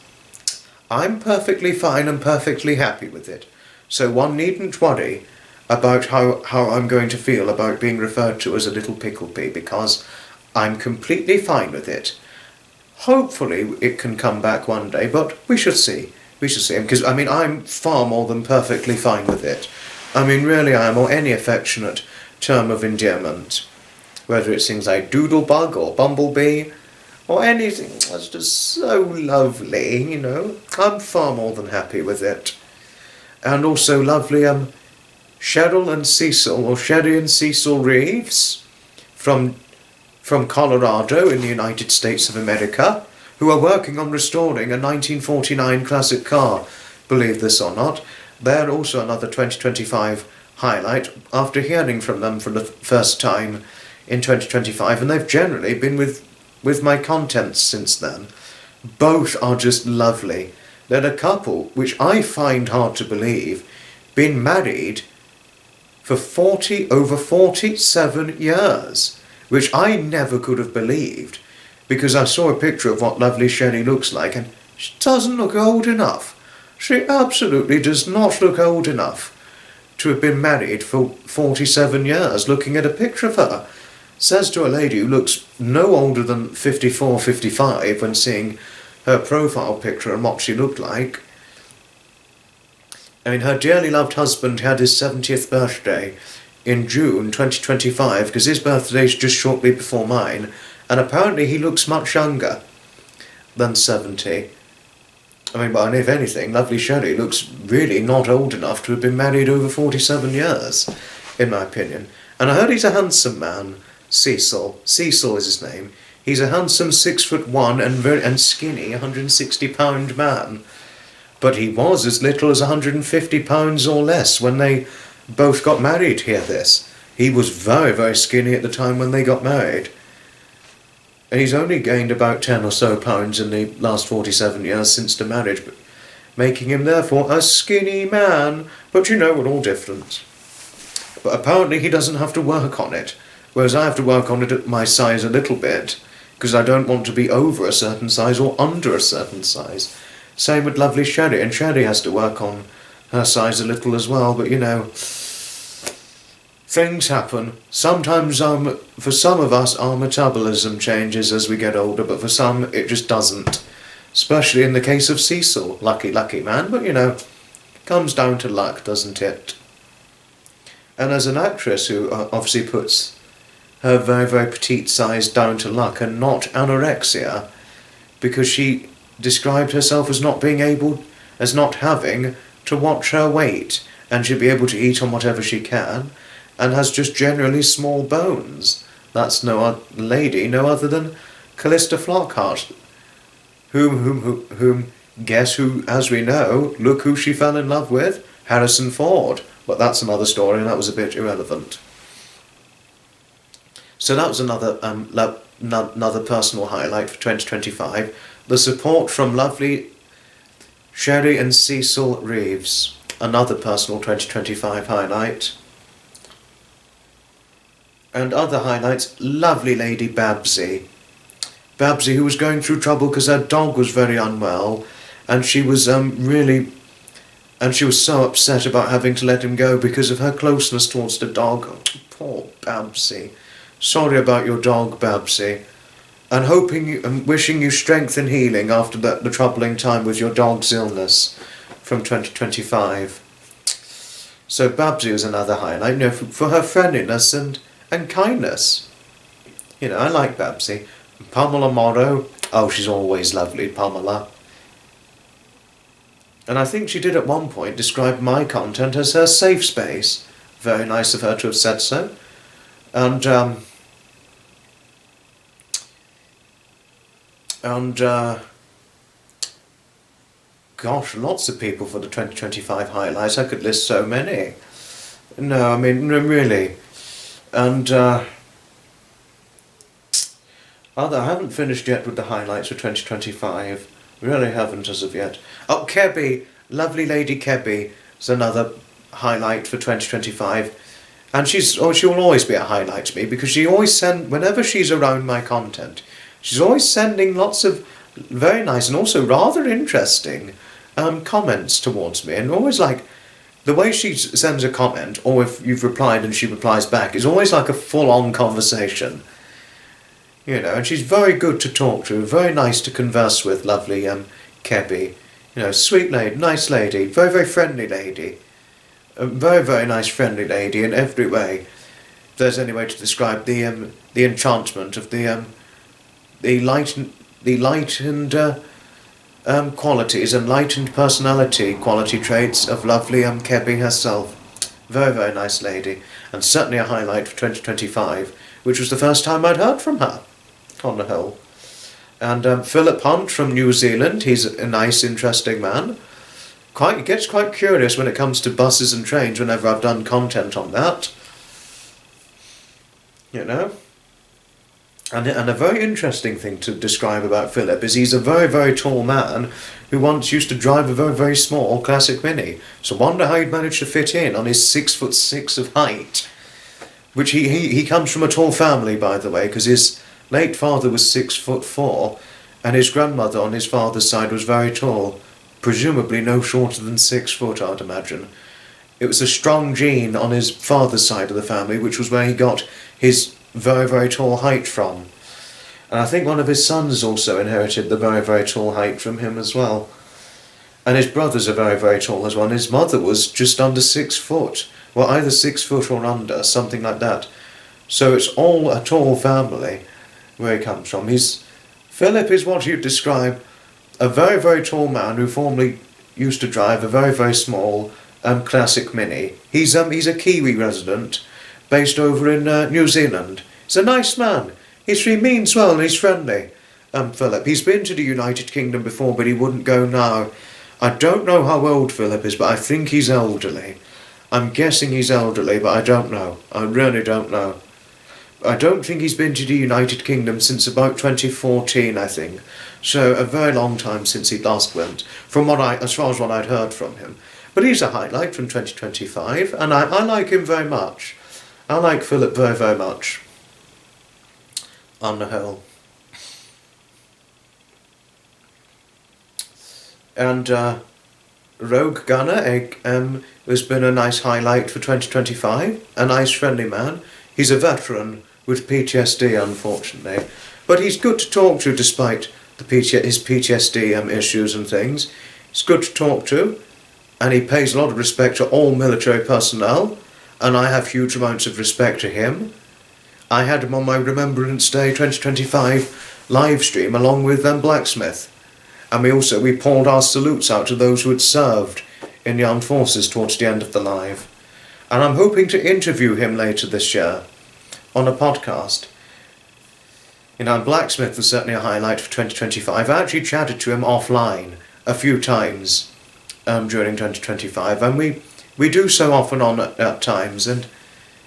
I'm perfectly fine and perfectly happy with it. So one needn't worry about how I'm going to feel about being referred to as a little pickle pea, because I'm completely fine with it. Hopefully it can come back one day, but we shall see. We shall see him, because, I mean, I'm far more than perfectly fine with it. I mean, really I am, or any affectionate term of endearment. Whether it's things like doodlebug or bumblebee, or anything that's just so lovely, you know. I'm far more than happy with it. And also lovely, Cheryl and Cecil, or Sherry and Cecil Reeves, from Colorado in the United States of America, who are working on restoring a 1949 classic car, believe this or not. They're also another 2025 highlight, after hearing from them for the first time in 2025, and they've generally been with my contents since then. Both are just lovely. They're a couple, which I find hard to believe, been married for over 47 years, which I never could have believed, because I saw a picture of what lovely Sherry looks like, and she doesn't look old enough. She absolutely does not look old enough to have been married for 47 years. Looking at a picture of her says to a lady who looks no older than 54, 55 when seeing her profile picture and what she looked like. I mean, her dearly loved husband had his 70th birthday in June 2025, because his birthday's just shortly before mine, and apparently he looks much younger than 70. I mean, but if anything, lovely Sherry looks really not old enough to have been married over 47 years, in my opinion. And I heard he's a handsome man, Cecil. Cecil is his name. He's a handsome 6'1" and skinny 160-pound man. But he was as little as 150 pounds or less when they both got married, hear this. He was very, very skinny at the time when they got married. And he's only gained about 10 or so pounds in the last 47 years since the marriage, making him therefore a skinny man. But you know, we're all different. But apparently he doesn't have to work on it, whereas I have to work on it at my size a little bit, because I don't want to be over a certain size or under a certain size. Same with lovely Sherry, and Sherry has to work on her size a little as well, but you know, things happen. Sometimes for some of us our metabolism changes as we get older, but for some it just doesn't. Especially in the case of Cecil. Lucky man, but you know, comes down to luck, doesn't it? And as an actress who obviously puts her very, very petite size down to luck and not anorexia, because she described herself as not having to watch her weight, and she'd be able to eat on whatever she can, and has just generally small bones. That's no lady, no other than Callista Flockhart, whom, guess who, as we know, look who she fell in love with, Harrison Ford. But that's another story, and that was a bit irrelevant. So that was another personal highlight for 2025. The support from lovely Sherry and Cecil Reeves. Another personal 2025 highlight. And other highlights, lovely lady Babsy. Babsy, who was going through trouble because her dog was very unwell, and she was she was so upset about having to let him go because of her closeness towards the dog. Oh, poor Babsy. Sorry about your dog, Babsy. And wishing you strength and healing after the troubling time with your dog's illness from 2025. So Babsy was another highlight, you know, for her friendliness and kindness. You know, I like Babsy. Pamela Morrow, oh, she's always lovely, Pamela. And I think she did at one point describe my content as her safe space. Very nice of her to have said so. And gosh, lots of people for the 2025 highlights. I could list so many. No, I mean, really. And I haven't finished yet with the highlights for 2025. Really haven't as of yet. Oh, Kebby, lovely lady Kebby is another highlight for 2025. And she will always be a highlight to me, because she always whenever she's around my content, she's always sending lots of very nice and also rather interesting comments towards me, and always like the way she sends a comment, or if you've replied and she replies back, is always like a full-on conversation. You know, and she's very good to talk to, very nice to converse with, lovely Kebby. You know, sweet lady, nice lady, very, very friendly lady. A very, very nice friendly lady in every way. If there's any way to describe the enchantment of the light and qualities and light and personality quality traits of lovely Kebby herself. Very, very nice lady, and certainly a highlight for 2025, which was the first time I'd heard from her, on the whole. And Philip Hunt from New Zealand, he's a nice, interesting man. He gets quite curious when it comes to buses and trains whenever I've done content on that. You know? And a very interesting thing to describe about Philip is he's a very, very tall man who once used to drive a very, very small classic Mini. So wonder how he'd managed to fit in on his 6'6" of height. Which he comes from a tall family, by the way, because his late father was 6'4", and his grandmother on his father's side was very tall. Presumably no shorter than 6 foot, I'd imagine. It was a strong gene on his father's side of the family, which was where he got his very, very tall height from. And I think one of his sons also inherited the very, very tall height from him as well. And his brothers are very, very tall as well. And his mother was just under 6 foot. Well, either 6 foot or under, something like that. So it's all a tall family where he comes from. Philip is what you'd describe a very, very tall man who formerly used to drive a very, very small classic Mini. He's a Kiwi resident based over in New Zealand. He's a nice man. He means well and he's friendly. Philip. He's been to the United Kingdom before, but he wouldn't go now. I don't know how old Philip is, but I think he's elderly. I'm guessing he's elderly, but I don't know. I really don't know. I don't think he's been to the United Kingdom since about 2014, I think. So a very long time since he last went, as far as what I'd heard from him. But he's a highlight from 2025, and I like him very much. I like Philip very, very much. On the whole. And Rogue Gunner has been a nice highlight for 2025. A nice, friendly man. He's a veteran with PTSD, unfortunately. But he's good to talk to despite his PTSD issues and things. He's good to talk to. And he pays a lot of respect to all military personnel. And I have huge amounts of respect to him. I had him on my Remembrance Day 2025 live stream along with Blacksmith. And we poured our salutes out to those who had served in the armed forces towards the end of the live. And I'm hoping to interview him later this year on a podcast. You know, Blacksmith was certainly a highlight for 2025. I actually chatted to him offline a few times during 2025, and we do so off and on at times, and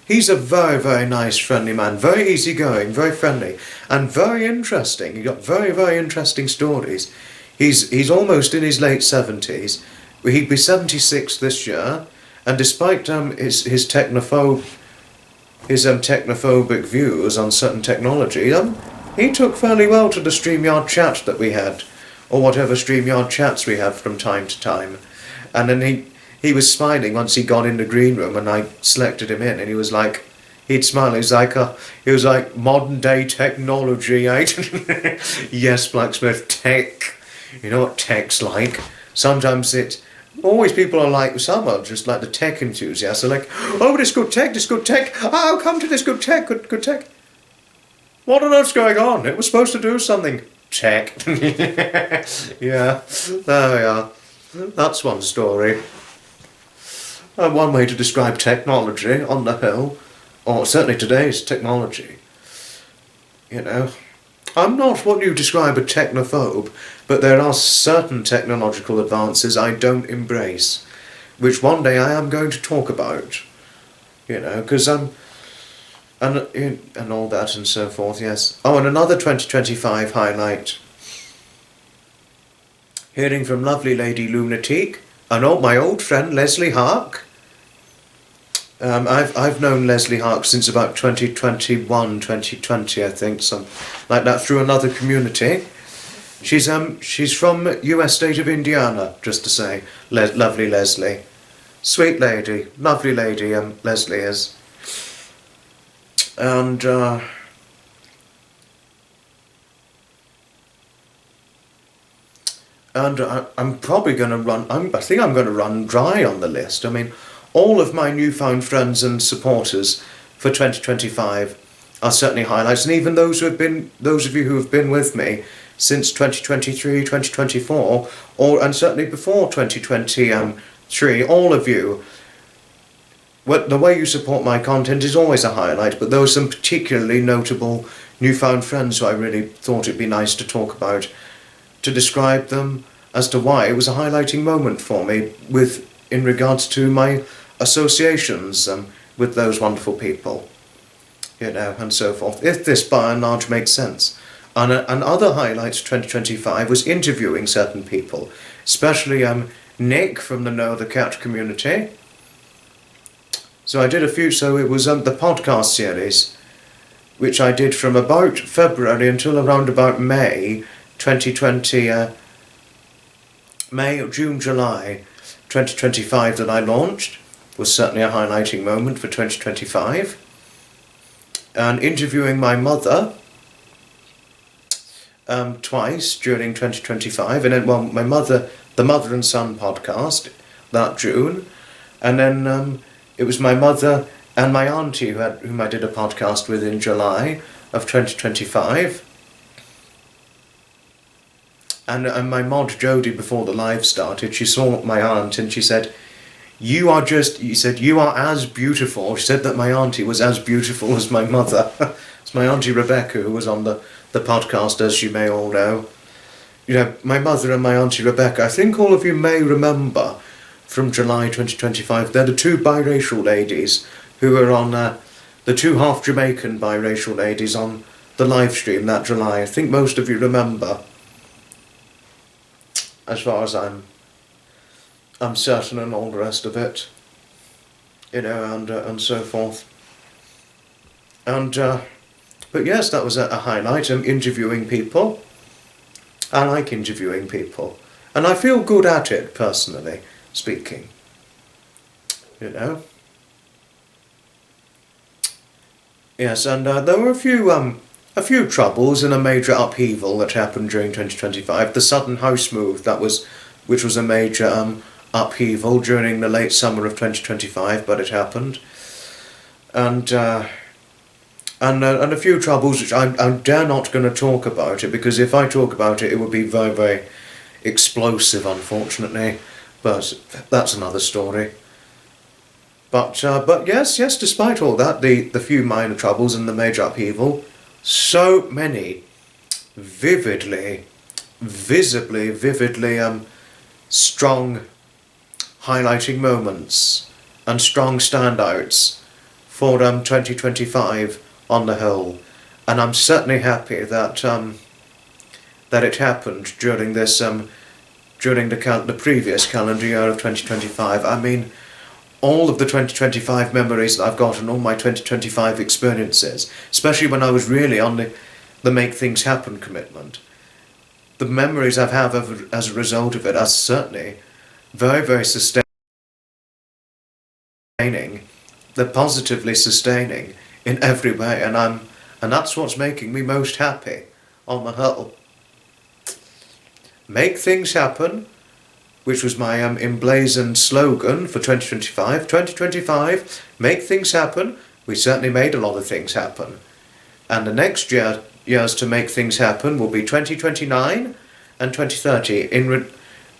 he's a very, very nice, friendly man, very easygoing, very friendly, and very interesting. He got very, very interesting stories. He's almost in his late 70s. He'd be 76 this year, and despite his technophobic views on certain technology, he took fairly well to the StreamYard chat that we had, or whatever StreamYard chats we have from time to time. And then he was smiling once he got in the green room, and I selected him in, and he was like, he'd smile. He was like modern day technology, eh? Yes, Blacksmith, tech. You know what tech's like? Sometimes always people are like, some are just like the tech enthusiasts. They're like, oh, this good tech. Oh, come to this good tech, good tech. What on earth's going on? It was supposed to do something. Tech. Yeah, there we are. That's one story. One way to describe technology on the hill, or certainly today's technology. You know, I'm not what you describe a technophobe, but there are certain technological advances I don't embrace, which one day I am going to talk about. You know, because and all that and so forth, yes. Oh, and another 2025 highlight. Hearing from lovely Lady Lunatique, and my old friend Leslie Hark. I've known Leslie Hark since about 2021, 2020, I think, something like that, through another community. She's from US state of Indiana, just to say. Lovely Leslie. Sweet lady, lovely lady, Leslie is. And And I'm probably going to run, I think I'm going to run dry on the list. I mean, all of my newfound friends and supporters for 2025 are certainly highlights, and even those of you who have been with me since 2023, 2024, and certainly before 2023, all of you, the way you support my content is always a highlight, but there were some particularly notable newfound friends who I really thought it'd be nice to talk about, to describe them as to why it was a highlighting moment for me in regards to my associations with those wonderful people, and so forth, if this by and large makes sense. And other highlights of 2025 was interviewing certain people, especially Nick from the Know the Cat community. So I did a few, so it was the podcast series, which I did from about February until around about May 2020, June, July 2025 that I launched, was certainly a highlighting moment for 2025. And interviewing my mother twice during 2025, and then, well, the Mother and Son podcast that June, and then it was my mother and my auntie whom I did a podcast with in July of 2025. And my mod Jodie, before the live started, she saw my aunt and she said, you are as beautiful. She said that my auntie was as beautiful as my mother. It's my auntie Rebecca who was on the podcast, as you may all know. My mother and my auntie Rebecca, I think all of you may remember from July 2025, they're the two biracial ladies who were on, the two half Jamaican biracial ladies on the live stream that July. I think most of you remember, as far as I'm certain, and all the rest of it, and so forth. But yes, that was a highlight. I'm interviewing people. I like interviewing people, and I feel good at it, personally speaking. Yes, and there were a few troubles and a major upheaval that happened during 2025. The sudden house move, which was a major upheaval during the late summer of 2025, but it happened. And a few troubles which I dare not going to talk about it, because if I talk about it, it would be very, very explosive, unfortunately. But that's another story. But yes, despite all that, the few minor troubles and the major upheaval, so many visibly strong highlighting moments and strong standouts for 2025 on the whole. And I'm certainly happy that it happened during this during the previous calendar year of 2025. I mean, all of the 2025 memories that I've got and all my 2025 experiences, especially when I was really on the Make Things Happen commitment, the memories I have as a result of it are certainly very, very sustaining. They're positively sustaining in every way, and that's what's making me most happy on the whole. Make Things Happen, which was my emblazoned slogan for 2025. 2025, make things happen. We certainly made a lot of things happen. And the next years to make things happen will be 2029 and 2030.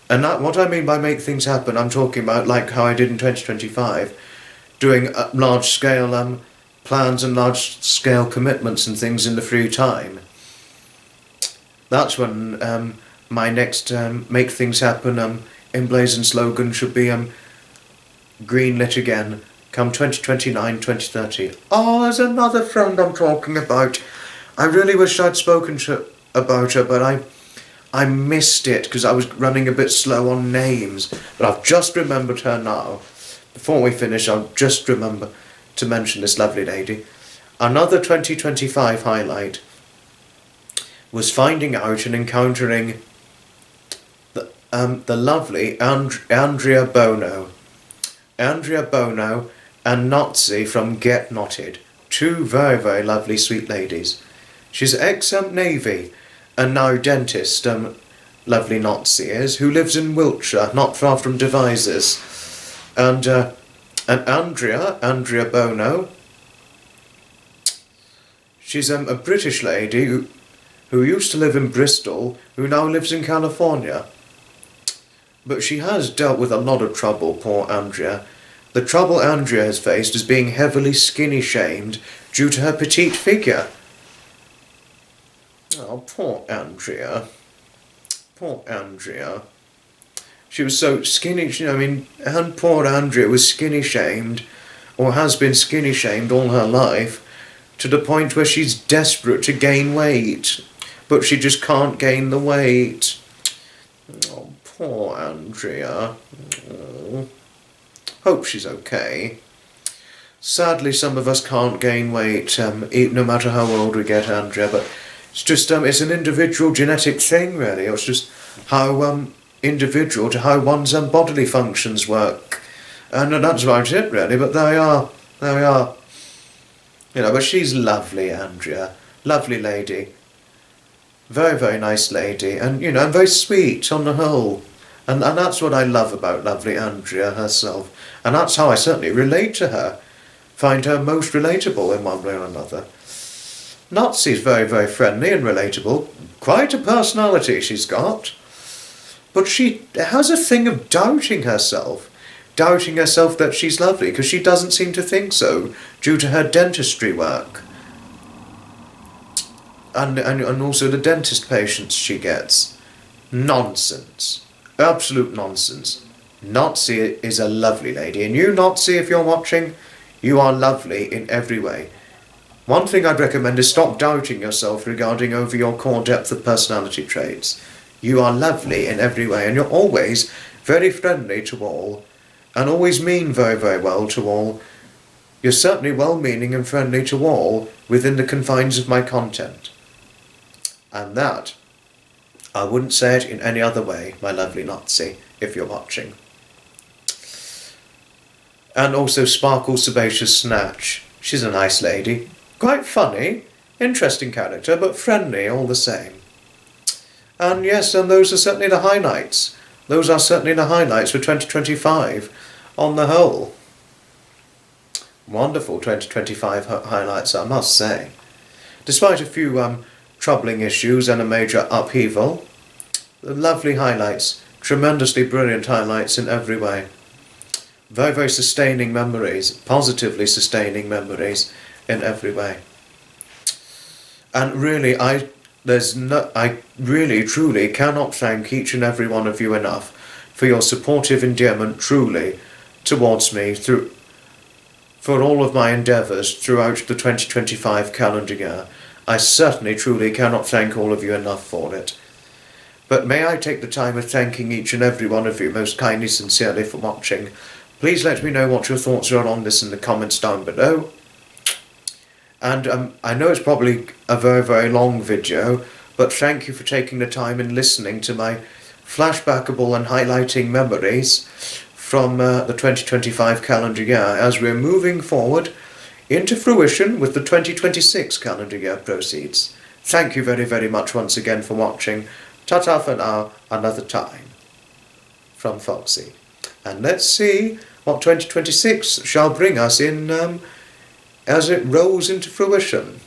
And that, what I mean by make things happen, I'm talking about like how I did in 2025, doing large-scale plans and large-scale commitments and things in the free time. That's when my next Make Things Happen emblazoned slogan should be greenlit again come 2029, 2030. Oh, there's another friend I'm talking about. I really wish I'd spoken about her, but I missed it because I was running a bit slow on names. But I've just remembered her now. Before we finish, I'll just remember to mention this lovely lady. Another 2025 highlight was finding out and encountering the lovely Andrea Bono. Andrea Bono and Notzi from Get Knotted. Two very, very lovely, sweet ladies. She's ex-Navy and now dentist lovely Nazi is, who lives in Wiltshire, not far from Devizes. And Andrea Bono, she's a British lady who used to live in Bristol, who now lives in California. But she has dealt with a lot of trouble, poor Andrea. The trouble Andrea has faced is being heavily skinny shamed due to her petite figure. Oh, poor Andrea. Poor Andrea. She was so skinny, and poor Andrea was skinny shamed, or has been skinny shamed all her life, to the point where she's desperate to gain weight, but she just can't gain the weight. Oh, poor Andrea. Oh. Hope she's okay. Sadly, some of us can't gain weight, no matter how old we get, Andrea, but it's just, it's an individual genetic thing, really. It's just how, individual to how one's bodily functions work. And that's about it, really, but there we are. But she's lovely, Andrea. Lovely lady. Very, very nice lady. And, and very sweet on the whole. And that's what I love about lovely Andrea herself. And that's how I certainly relate to her. Find her most relatable in one way or another. Nazi's very, very friendly and relatable. Quite a personality she's got. But she has a thing of doubting herself. Doubting herself that she's lovely, because she doesn't seem to think so, due to her dentistry work. And also the dentist patients she gets. Nonsense. Absolute nonsense. Nazi is a lovely lady, and you, Nazi, if you're watching, you are lovely in every way. One thing I'd recommend is stop doubting yourself regarding over your core depth of personality traits. You are lovely in every way, and you're always very friendly to all, and always mean very, very well to all. You're certainly well-meaning and friendly to all within the confines of my content. And that, I wouldn't say it in any other way, my lovely Nazi, if you're watching. And also Sparkle Sebaceous Snatch. She's a nice lady. Quite funny, interesting character, but friendly all the same. And yes, and those are certainly the highlights. Those are certainly the highlights for 2025 on the whole. Wonderful 2025 highlights, I must say. Despite a few troubling issues and a major upheaval, lovely highlights, tremendously brilliant highlights in every way. Very, very sustaining memories, positively sustaining memories in every way. And really, I really, truly cannot thank each and every one of you enough for your supportive endearment, truly, towards me for all of my endeavours throughout the 2025 calendar year. I certainly, truly cannot thank all of you enough for it. But may I take the time of thanking each and every one of you most kindly, sincerely for watching. Please let me know what your thoughts are on this in the comments down below. And I know it's probably a very, very long video, but thank you for taking the time and listening to my flashbackable and highlighting memories from the 2025 calendar year as we're moving forward into fruition with the 2026 calendar year proceeds. Thank you very, very much once again for watching. Ta-ta for now, another time. From Foxy. And let's see what 2026 shall bring us in as it rolls into fruition.